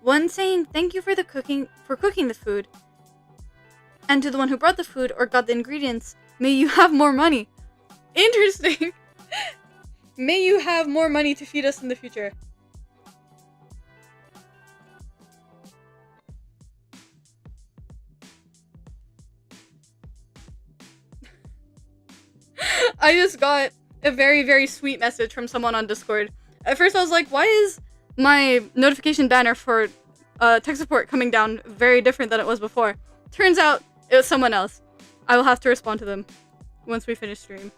Speaker 1: One saying thank you for cooking the food, and to the one who brought the food or got the ingredients, may you have more money. Interesting. May you have more money to feed us in the future. I just got a very, very sweet message from someone on Discord. At first I was like, why is my notification banner for tech support coming down very different than it was before? Turns out it was someone else. I will have to respond to them once we finish stream.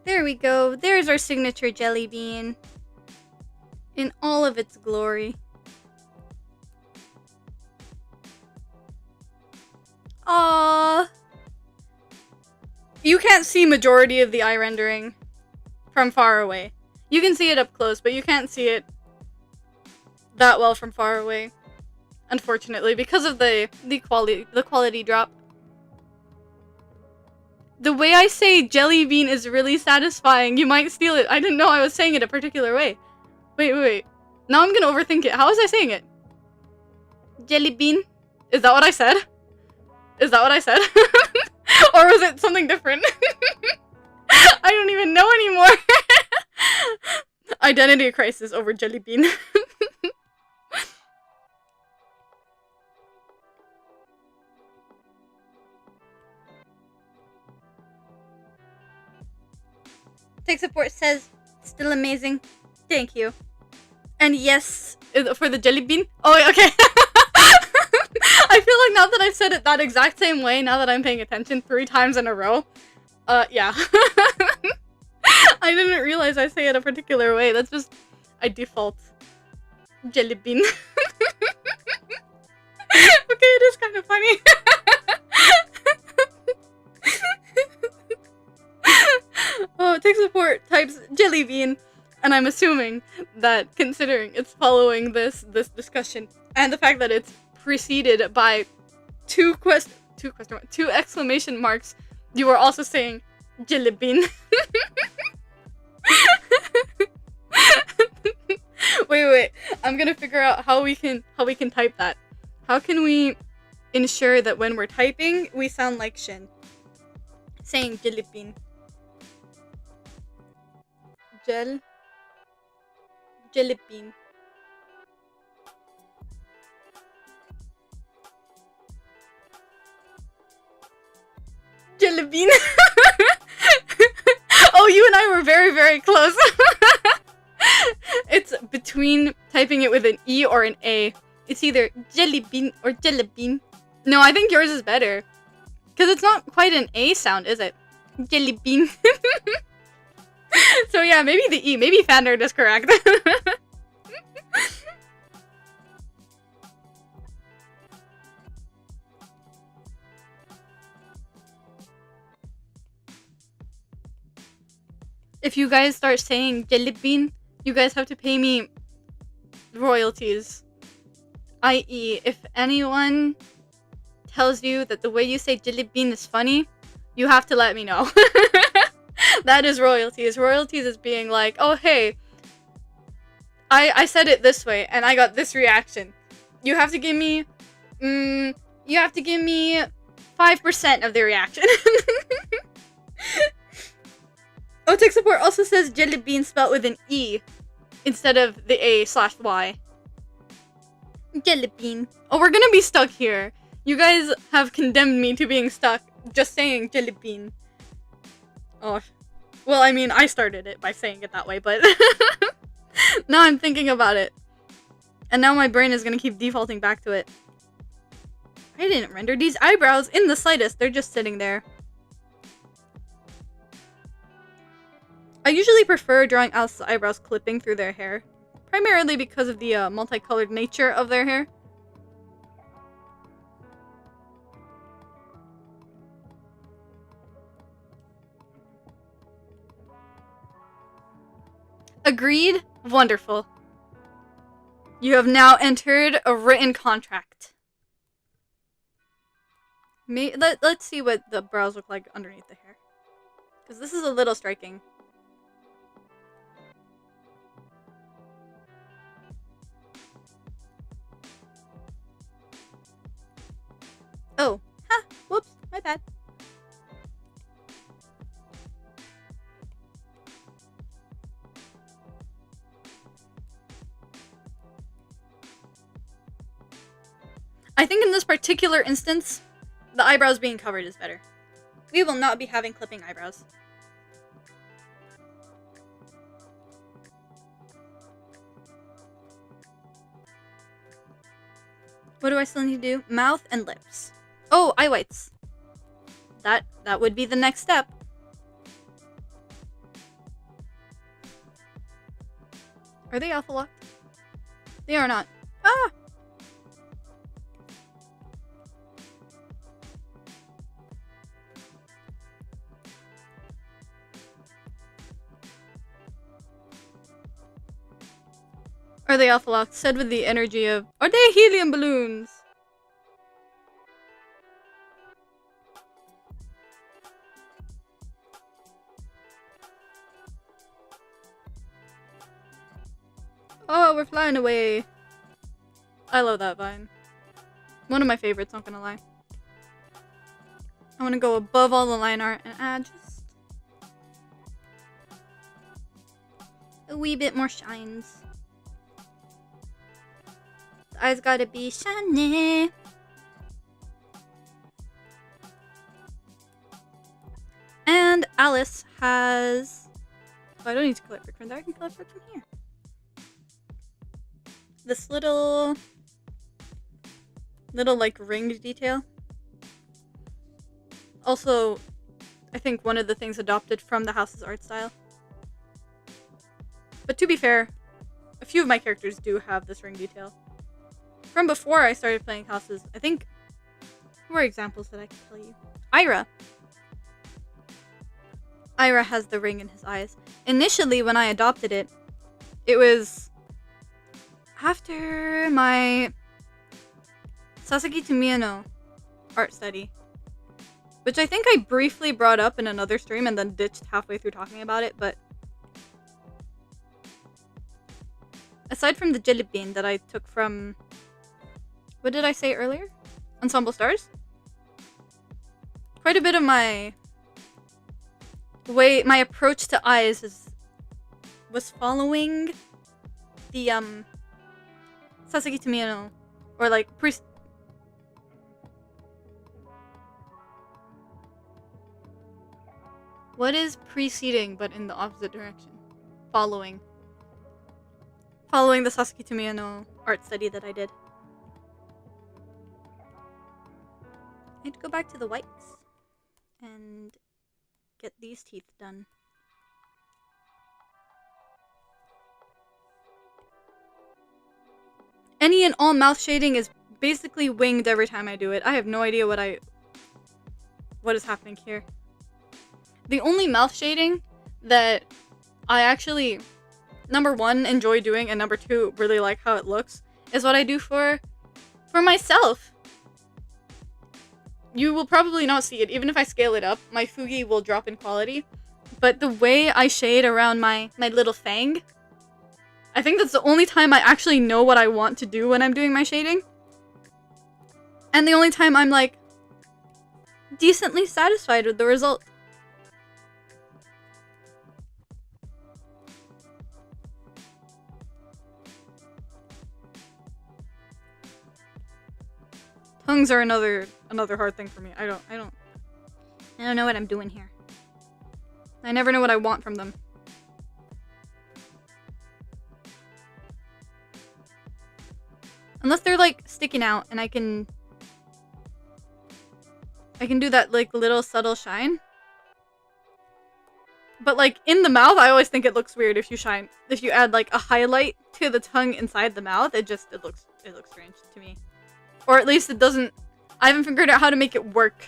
Speaker 1: There we go. There's our signature jelly bean. In all of its glory. Aww. You can't see majority of the eye rendering from far away. You can see it up close, but you can't see it that well from far away. Unfortunately, because of the quality drop. The way I say jelly bean is really satisfying. You might steal it. I didn't know I was saying it a particular way. Wait. Now I'm gonna overthink it. How was I saying it? Jelly bean? Is that what I said? Is that what I said? Or was it something different? I don't even know anymore. Identity crisis over jelly bean. Tech support says, still amazing. Thank you. And yes, for the jelly bean. Oh, okay. I feel like now that I've said it that exact same way, now that I'm paying attention 3 times in a row, yeah. I didn't realize I say it a particular way. That's just, I default. Jelly bean. Okay, it is kind of funny. Oh, tech support types jelly bean. And I'm assuming that considering it's following this discussion and the fact that it's preceded by two exclamation marks, you are also saying jelly bean. Wait. I'm gonna figure out how we can type that. How can we ensure that when we're typing we sound like Shin? Saying jelly bean. Jelly bean. Jelly bean. Oh, you and I were very, very close. It's between typing it with an E or an A. It's either jelly bean or jelly bean. No, I think yours is better. Because it's not quite an A sound, is it? Jelly bean. So yeah, maybe the E. Maybe Fandard is correct. if you guys start saying jelly bean, you guys have to pay me royalties. I.e., if anyone tells you that the way you say jelly bean is funny, you have to let me know. That is royalties. Royalties is being like, oh hey, I said it this way and I got this reaction. You have to give me 5% of the reaction. Tech support also says jelly bean spelled with an E instead of the A/Y. Jelly bean. Oh, we're gonna be stuck here. You guys have condemned me to being stuck just saying jelly bean. Oh, well, I mean, I started it by saying it that way, but now I'm thinking about it. And now my brain is gonna keep defaulting back to it. I didn't render these eyebrows in the slightest. They're just sitting there. I usually prefer drawing Alice's eyebrows clipping through their hair. Primarily because of the multicolored nature of their hair. Agreed? Wonderful. You have now entered a written contract. Let's see what the brows look like underneath the hair. Because this is a little striking. Oh, whoops, my bad. I think in this particular instance, the eyebrows being covered is better. We will not be having clipping eyebrows. What do I still need to do? Mouth and lips. Oh, eye whites. That would be the next step. Are they alpha locked? They are not. Ah! Are they alpha locked? Said with the energy of, are they helium balloons? Oh, we're flying away. I love that vine. One of my favorites, not gonna lie. I want to go above all the line art and add just a wee bit more shines. The eyes gotta be shiny. And Alice has... Oh, I don't need to collect brick from there. I can collect brick from here. This little like ringed detail. Also, I think one of the things adopted from the house's art style. But to be fair, a few of my characters do have this ring detail. From before I started playing houses, I think, who are examples that I can tell you? Ira. Ira has the ring in his eyes. Initially, when I adopted it, it was after my Sasaki Tomiyano art study, which I think I briefly brought up in another stream and then ditched halfway through talking about it, but aside from the jelly bean that I took from, what did I say earlier? Ensemble Stars? Quite a bit of my approach to eyes was following the Sasaki Tomiyano, or like what is preceding but in the opposite direction? Following the Sasaki Tomiyano art study that I did. I need to go back to the whites and get these teeth done. Any and all mouth shading is basically winged every time I do it. I have no idea what is happening here. The only mouth shading that I actually, number one, enjoy doing, and number two, really like how it looks, is what I do for myself. You will probably not see it. Even if I scale it up, my Fugi will drop in quality. But the way I shade around my little fang, I think that's the only time I actually know what I want to do when I'm doing my shading. And the only time I'm, like, decently satisfied with the result. Tongues are another hard thing for me. I don't know what I'm doing here. I never know what I want from them. Unless they're like sticking out and I can do that like little subtle shine. But like in the mouth, I always think it looks weird if you add like a highlight to the tongue inside the mouth. It looks strange to me. Or at least it doesn't... I haven't figured out how to make it work.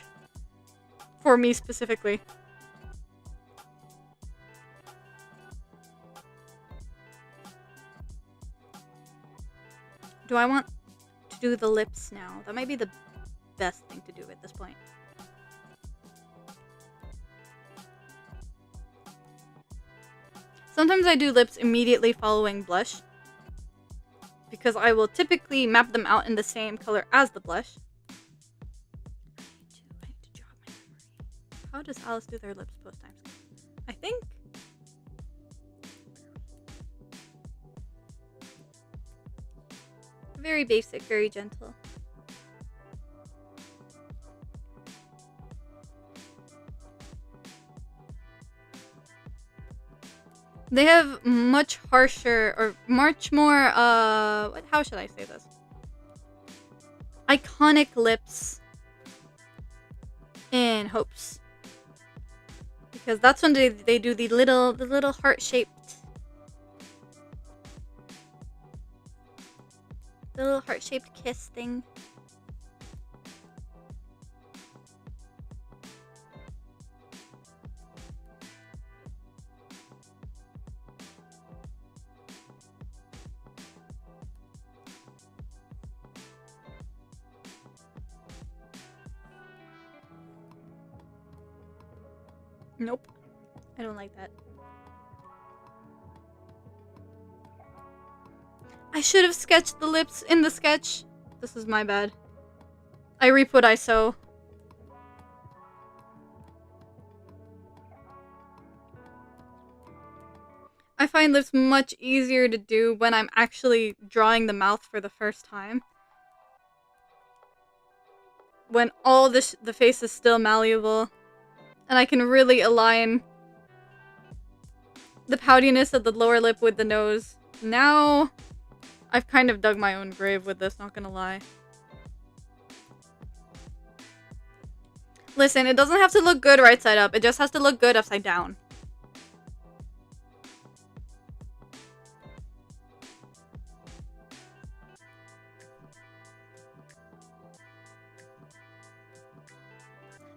Speaker 1: For me specifically. Do I want to do the lips now? That might be the best thing to do at this point. Sometimes I do lips immediately following blush. Because I will typically map them out in the same color as the blush. I need to jog my memory. How does Alice do their lips post-time skip? I think... very basic, very gentle. They have much harsher, or much more, how should I say this? Iconic lips in Hopes. Because that's when they do the little heart-shaped, the little heart-shaped kiss thing. Nope. I don't like that. I should have sketched the lips in the sketch. This is my bad. I reap what I sow. I find lips much easier to do when I'm actually drawing the mouth for the first time. When all the face is still malleable. And I can really align the poutiness of the lower lip with the nose. Now, I've kind of dug my own grave with this, not gonna lie. Listen, it doesn't have to look good right side up. It just has to look good upside down.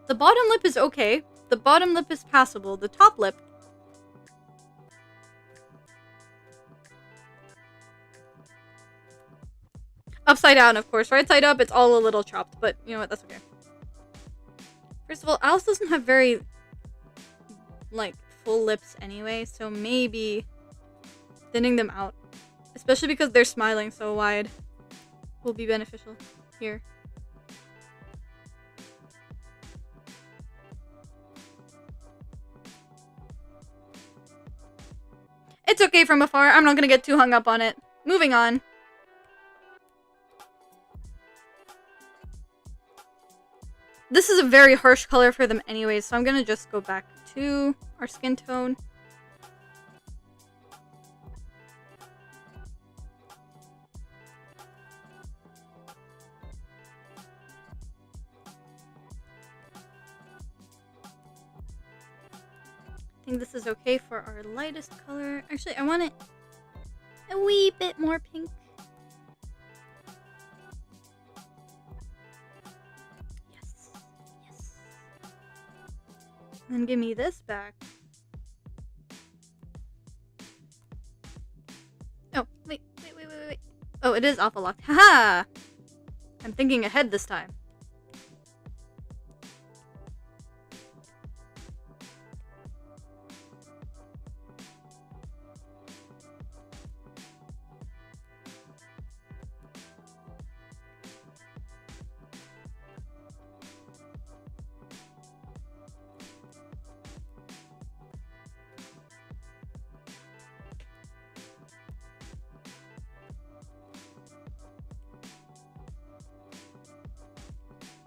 Speaker 1: The bottom lip is okay. The bottom lip is passable. The top lip... upside down, of course. Right side up, it's all a little chopped. But, you know what? That's okay. First of all, Alice doesn't have very, like, full lips anyway. So maybe thinning them out. Especially because they're smiling so wide. Will be beneficial here. It's okay from afar. I'm not gonna get too hung up on it. Moving on. This is a very harsh color for them anyways, so I'm gonna just go back to our skin tone. I think this is okay for our lightest color. Actually, I want it a wee bit more pink. Yes. Yes. Then give me this back. Oh, wait. Oh, it is alpha locked. Haha! I'm thinking ahead this time.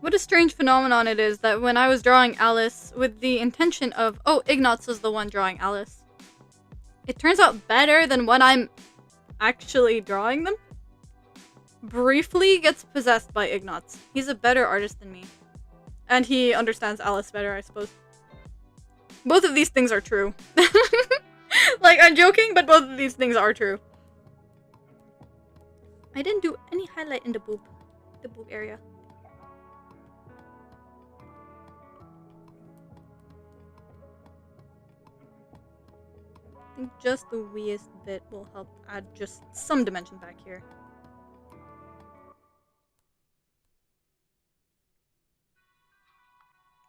Speaker 1: What a strange phenomenon it is that when I was drawing Alice with the intention of, oh, Ignatz was the one drawing Alice, it turns out better than when I'm actually drawing them. Briefly gets possessed by Ignatz. He's a better artist than me. And he understands Alice better, I suppose. Both of these things are true. Like, I'm joking, but both of these things are true. I didn't do any highlight in the boob area. I think just the weeest bit will help add just some dimension back here.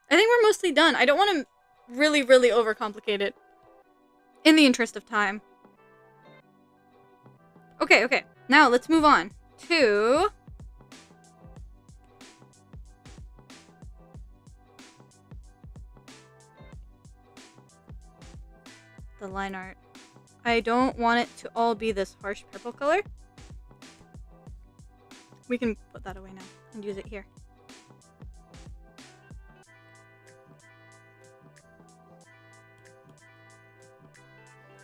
Speaker 1: I think we're mostly done. I don't want to really overcomplicate it. In the interest of time. Okay. Now let's move on to... the line art. I don't want it to all be this harsh purple color. We can put that away now and use it here.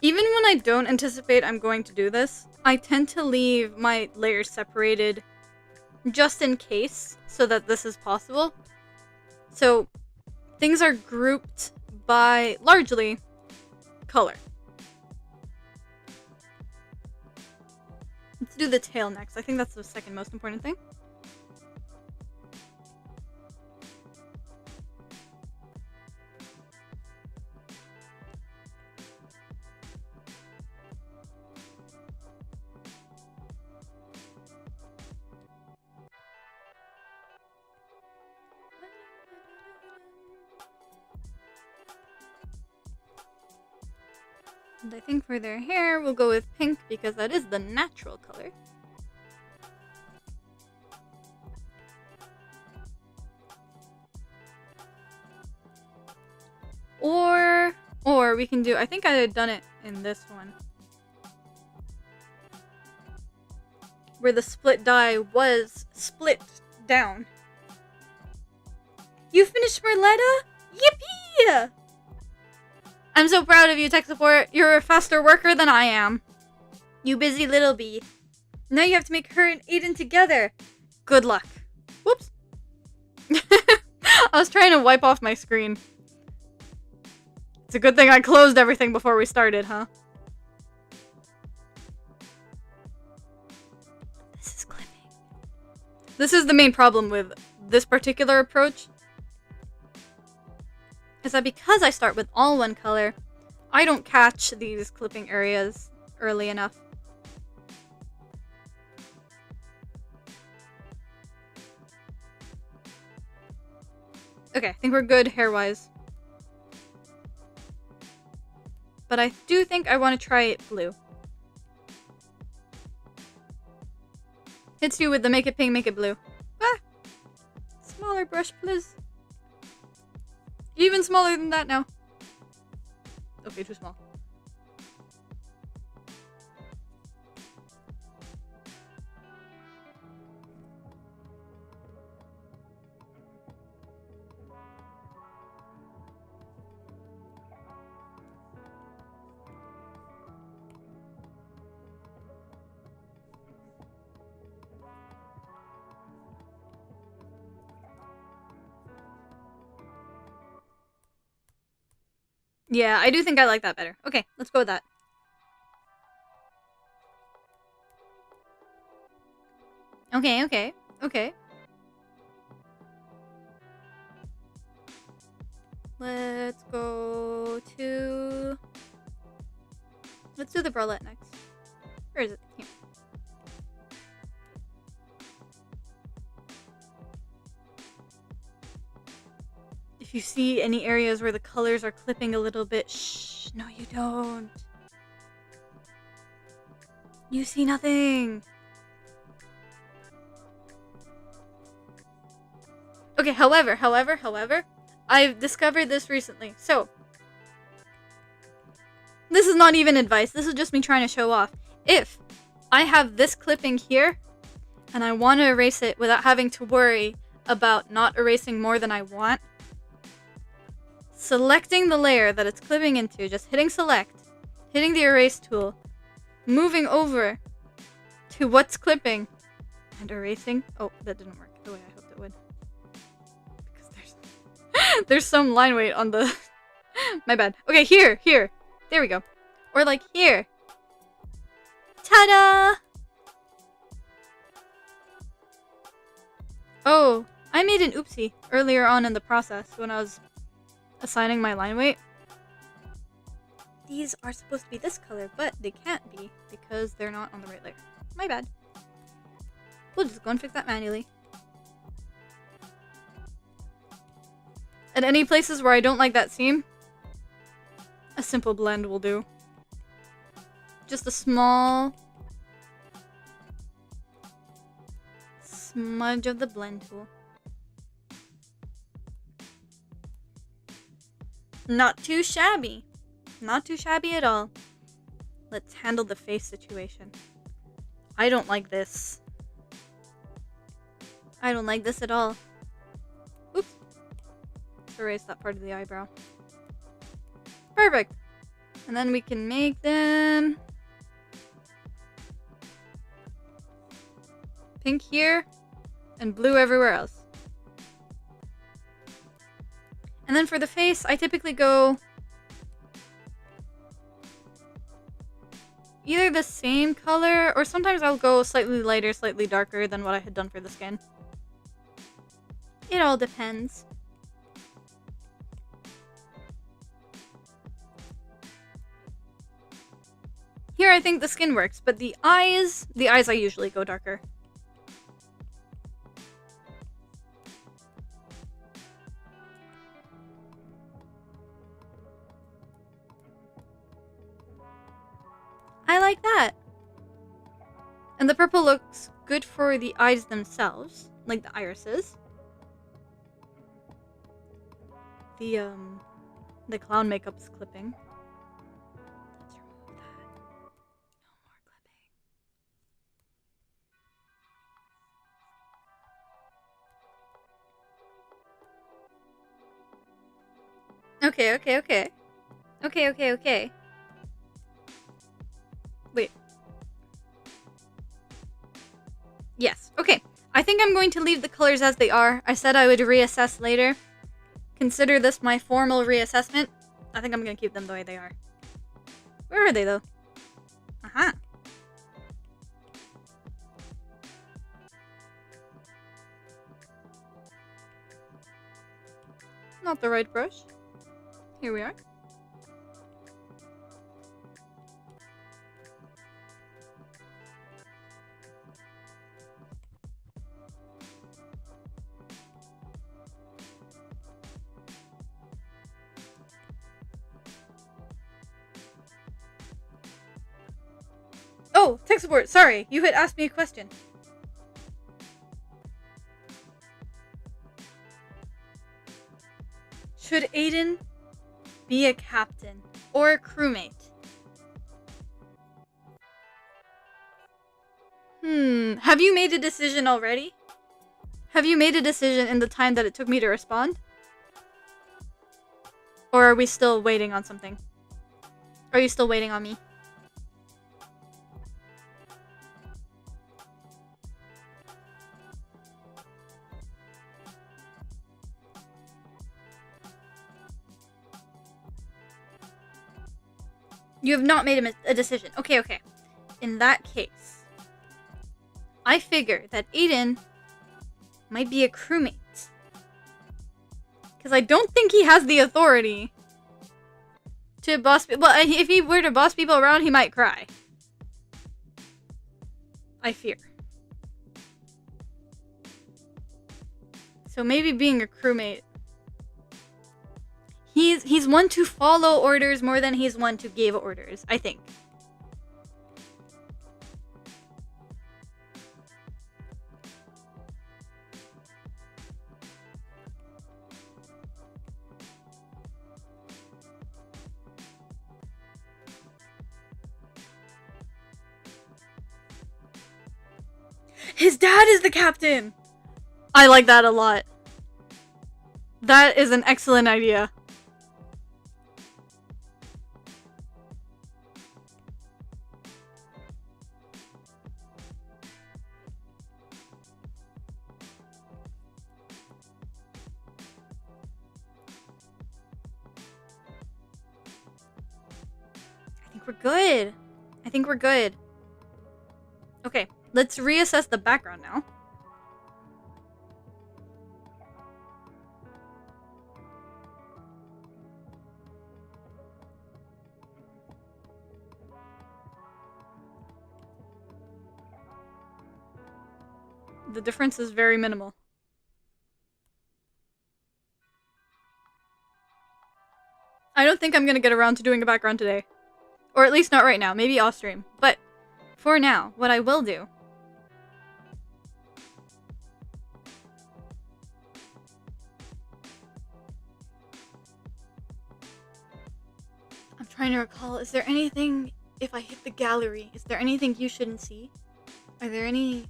Speaker 1: Even when I don't anticipate I'm going to do this, I tend to leave my layers separated just in case so that this is possible. So things are grouped by largely color. Let's do the tail next. I think that's the second most important thing. And I think for their hair, we'll go with pink because that is the natural color. Or we can do, I think I had done it in this one, where the split dye was split down. You finished Merletta? Yippee! I'm so proud of you, tech support. You're a faster worker than I am. You busy little bee. Now you have to make her and Aiden together. Good luck. Whoops. I was trying to wipe off my screen. It's a good thing I closed everything before we started, huh? This is clipping. This is the main problem with this particular approach. Is that because I start with all one color, I don't catch these clipping areas early enough. Okay, I think we're good hair-wise. But I do think I want to try it blue. Hits you with the make it pink, make it blue. Ah! Smaller brush, please. Even smaller than that now. Okay, too small. Yeah, I do think I like that better. Okay, let's go with that. Okay. Let's go to... Let's do the bralette next. Where is it? Here. If you see any areas where the colors are clipping a little bit, shh, no you don't. You see nothing. Okay, however, I've discovered this recently. So, this is not even advice. This is just me trying to show off. If I have this clipping here, and I want to erase it without having to worry about not erasing more than I want, selecting the layer that it's clipping into, just hitting select, hitting the erase tool, moving over to what's clipping, and erasing. Oh, that didn't work the way I hoped it would. Because there's some line weight on the... My bad. Okay, here. There we go. Or like here. Ta-da! Oh, I made an oopsie earlier on in the process when I was assigning my line weight. These are supposed to be this color, but they can't be because they're not on the right layer. My bad. We'll just go and fix that manually. At any places where I don't like that seam, a simple blend will do. Just a small smudge of the blend tool. Not too shabby. Not too shabby at all. Let's handle the face situation. I don't like this. I don't like this at all. Oops. Let's erase that part of the eyebrow. Perfect. And then we can make them pink here and blue everywhere else. And then for the face, I typically go either the same color, or sometimes I'll go slightly lighter, slightly darker than what I had done for the skin. It all depends. Here I think the skin works, but the eyes I usually go darker. I like that. And the purple looks good for the eyes themselves, like the irises. The clown makeup's clipping. Let's remove that. No more clipping. Okay. Wait. Yes, okay. I think I'm going to leave the colors as they are. I said I would reassess later. Consider this my formal reassessment. I think I'm going to keep them the way they are. Where are they, though? Aha. Not the right brush. Here we are. Oh, tech support, sorry, you had asked me a question. Should Aiden be a captain or a crewmate? Have you made a decision already? Have you made a decision in the time that it took me to respond? Or are we still waiting on something? Are you still waiting on me? You have not made a decision. Okay. In that case, I figure that Aiden might be a crewmate. Because I don't think he has the authority to boss people. Well, if he were to boss people around, he might cry. I fear. So maybe being a crewmate. He's one to follow orders more than he's one to give orders, I think. His dad is the captain! I like that a lot. That is an excellent idea. I think we're good. I think we're good. Okay, let's reassess the background now. The difference is very minimal. I don't think I'm gonna get around to doing a background today. Or at least not right now, maybe off stream. But for now, what I will do I'm trying to recall, is there anything, if I hit the gallery, is there anything you shouldn't see? Are there any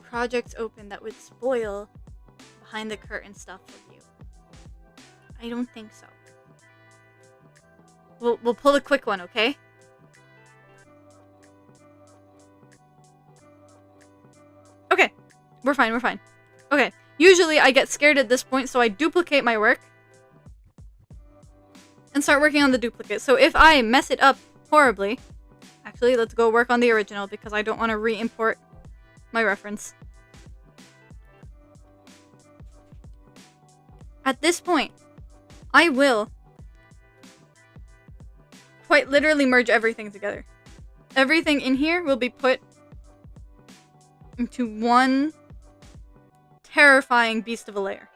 Speaker 1: projects open that would spoil behind the curtain stuff for you? I don't think so. We'll pull a quick one, okay? Okay, we're fine, we're fine. Okay, usually I get scared at this point, so I duplicate my work and start working on the duplicate. So if I mess it up horribly, actually, let's go work on the original because I don't want to re-import my reference. At this point, I will quite literally merge everything together. Everything in here will be put into one terrifying beast of a layer.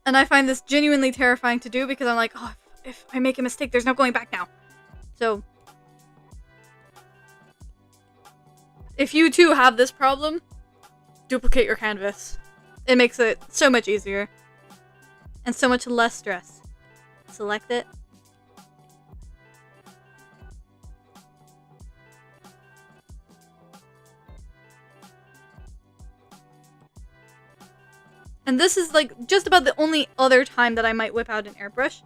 Speaker 1: And I find this genuinely terrifying to do because I'm like, oh, if I make a mistake, there's no going back now. So, if you too have this problem, duplicate your canvas. It makes it so much easier. And so much less stress. Select it. And this is like just about the only other time that I might whip out an airbrush.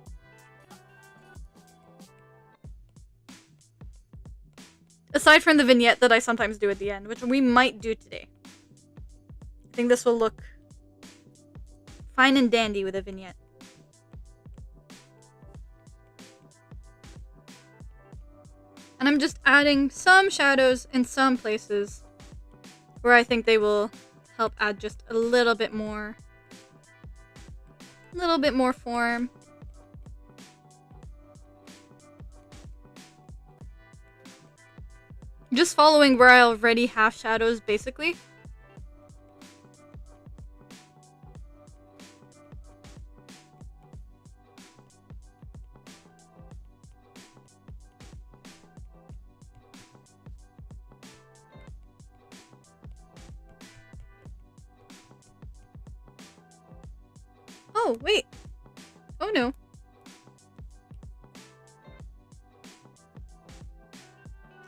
Speaker 1: Aside from the vignette that I sometimes do at the end, which we might do today. I think this will look fine and dandy with a vignette. And I'm just adding some shadows in some places where I think they will help add just a little bit more form. Just following where I already have shadows, basically. Oh, wait. Oh, no.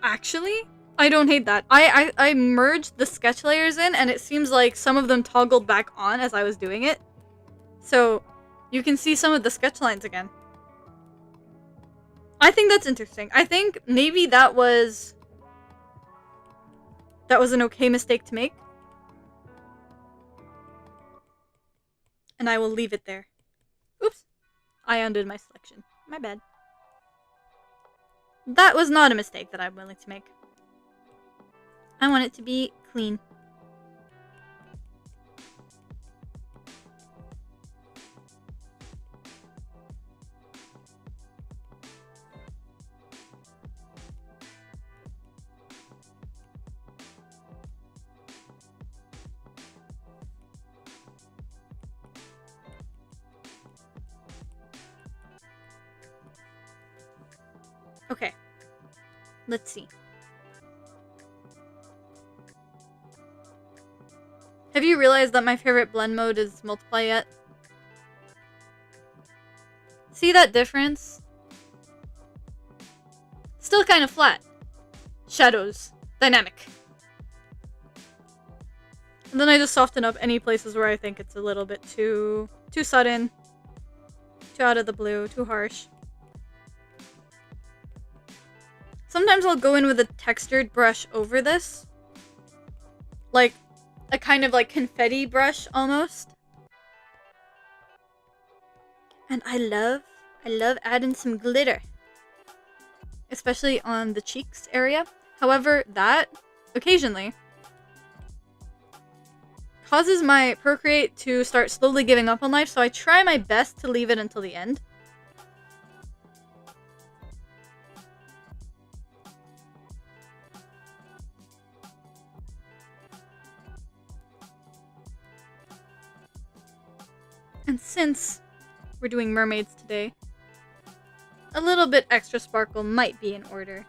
Speaker 1: Actually, I don't hate that. I merged the sketch layers in, and it seems like some of them toggled back on as I was doing it. So, you can see some of the sketch lines again. I think that's interesting. I think maybe that was an okay mistake to make. And I will leave it there. Oops. I undid my selection. My bad. That was not a mistake that I'm willing to make. I want it to be clean. Okay. Let's see. Have you realized that my favorite blend mode is multiply yet? See that difference? Still kind of flat. Shadows. Dynamic. And then I just soften up any places where I think it's a little bit too sudden. Too out of the blue. Too harsh. Sometimes I'll go in with a textured brush over this. Like a kind of like confetti brush almost. And I love adding some glitter. Especially on the cheeks area. However, that occasionally causes my Procreate to start slowly giving up on life, so I try my best to leave it until the end. And since we're doing mermaids today, a little bit extra sparkle might be in order.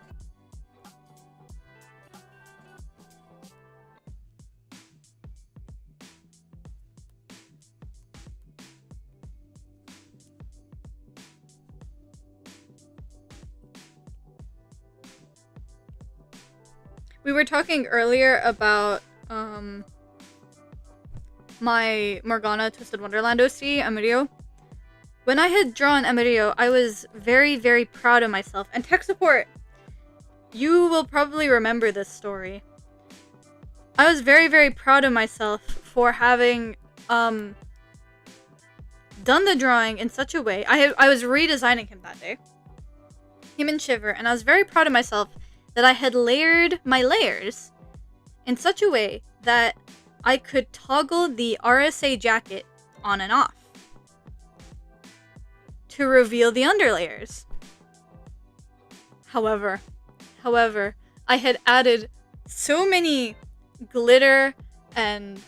Speaker 1: We were talking earlier about my Morgana Twisted Wonderland OC, Amarillo. When I had drawn Amarillo, I was very, very proud of myself. And tech support, you will probably remember this story. I was very, very proud of myself for having done the drawing in such a way. I was redesigning him that day. Him and Shiver, and I was very proud of myself that I had layered my layers in such a way that I could toggle the RSA jacket on and off to reveal the underlayers. However, I had added so many glitter and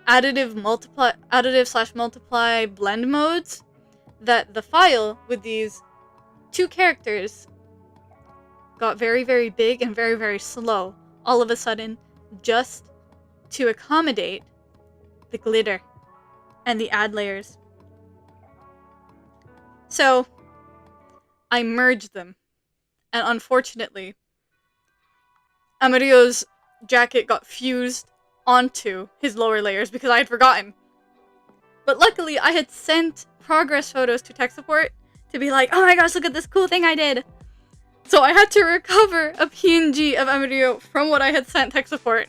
Speaker 1: additive/multiply blend modes that the file with these two characters got very, very big and very, very slow all of a sudden, just to accommodate the glitter and the add layers. So I merged them, and unfortunately Amarillo's jacket got fused onto his lower layers because I had forgotten. But luckily I had sent progress photos to tech support to be like, oh my gosh, look at this cool thing I did. So I had to recover a PNG of Amarillo from what I had sent tech support.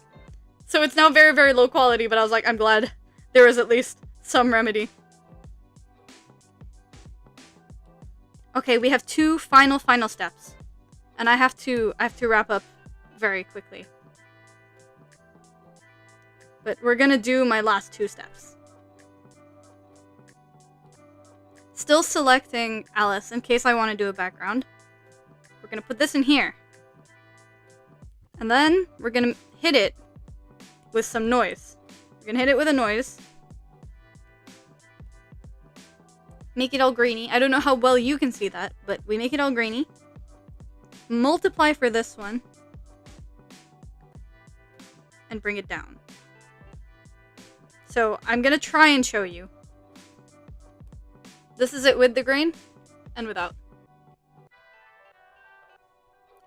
Speaker 1: So it's now very, very low quality, but I was like, I'm glad there was at least some remedy. Okay, we have two final steps. And I have to wrap up very quickly. But we're gonna do my last two steps. Still selecting Alice in case I want to do a background. We're gonna put this in here. And then we're gonna hit it with some noise. We're gonna hit it with a noise. Make it all grainy. I don't know how well you can see that, but we make it all grainy. Multiply for this one. And bring it down. So I'm gonna try and show you. This is it with the grain and without.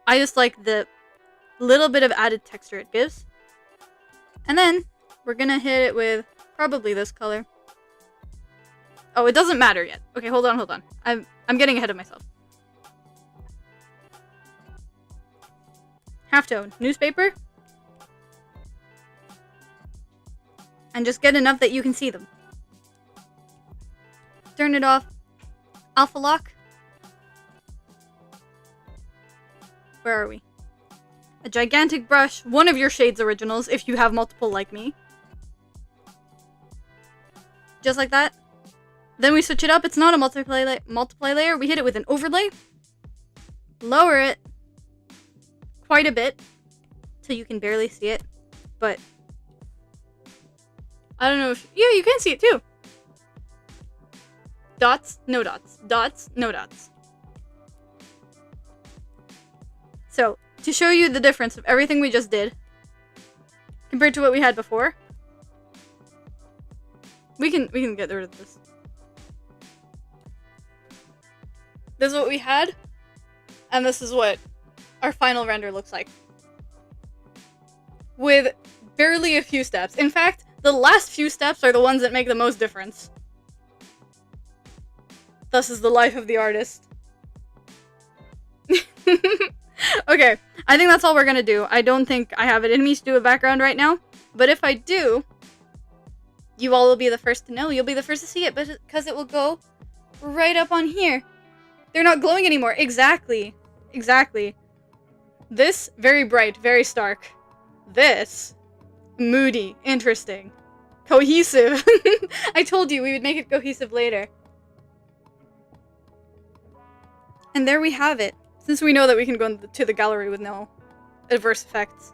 Speaker 1: I just like the little bit of added texture it gives. And then we're gonna hit it with probably this color. Oh, it doesn't matter yet. Okay, hold on. I'm getting ahead of myself. Halftone, newspaper. And just get enough that you can see them. Turn it off. Alpha lock. Where are we? A gigantic brush, one of your shades originals, if you have multiple like me. Just like that. Then we switch it up. It's not a multiply layer. We hit it with an overlay. Lower it quite a bit till you can barely see it. But I don't know if... Yeah, you can see it too. Dots, no dots. Dots, no dots. So, to show you the difference of everything we just did, compared to what we had before, we can get rid of this. This is what we had, and this is what our final render looks like. With barely a few steps. In fact, the last few steps are the ones that make the most difference. Thus is the life of the artist. Okay, I think that's all we're gonna do. I don't think I have it in me to do a background right now, but if I do, you all will be the first to know. You'll be the first to see it, because it will go right up on here. They're not glowing anymore. Exactly. Exactly. This, very bright, very stark. This, moody, interesting, cohesive. I told you we would make it cohesive later. And there we have it. Since we know that we can go to the gallery with no adverse effects.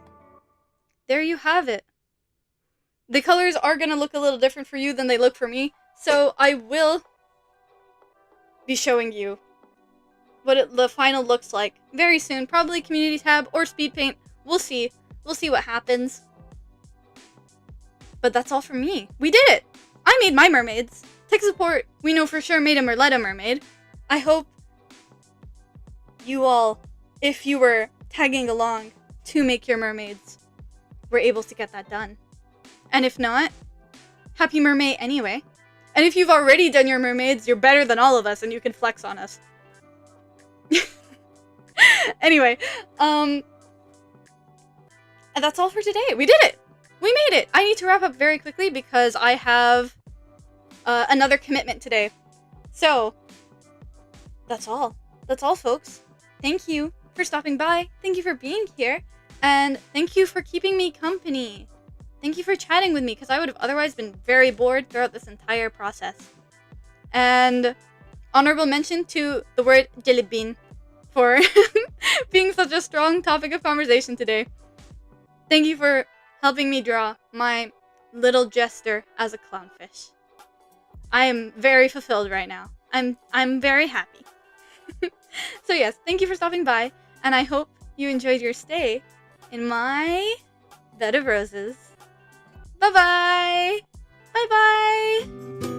Speaker 1: There you have it. The colors are going to look a little different for you than they look for me, so I will be showing you what the final looks like very soon. Probably community tab or speed paint. We'll see. We'll see what happens. But that's all from me. We did it! I made my mermaids. Tech support, we know for sure, made a Merletta mermaid. I hope you all, if you were tagging along to make your mermaids, were able to get that done. And if not, happy mermaid anyway. And if you've already done your mermaids, you're better than all of us and you can flex on us. Anyway, and that's all for today. We did it! We made it! I need to wrap up very quickly because I have another commitment today. So, that's all. That's all, folks. Thank you for stopping by. Thank you for being here. And thank you for keeping me company. Thank you for chatting with me, because I would have otherwise been very bored throughout this entire process. And honorable mention to the word jellybean for being such a strong topic of conversation today. Thank you for helping me draw my little jester as a clownfish. I am very fulfilled right now. I'm very happy. So yes, thank you for stopping by, and I hope you enjoyed your stay in my bed of roses. Bye-bye! Bye-bye!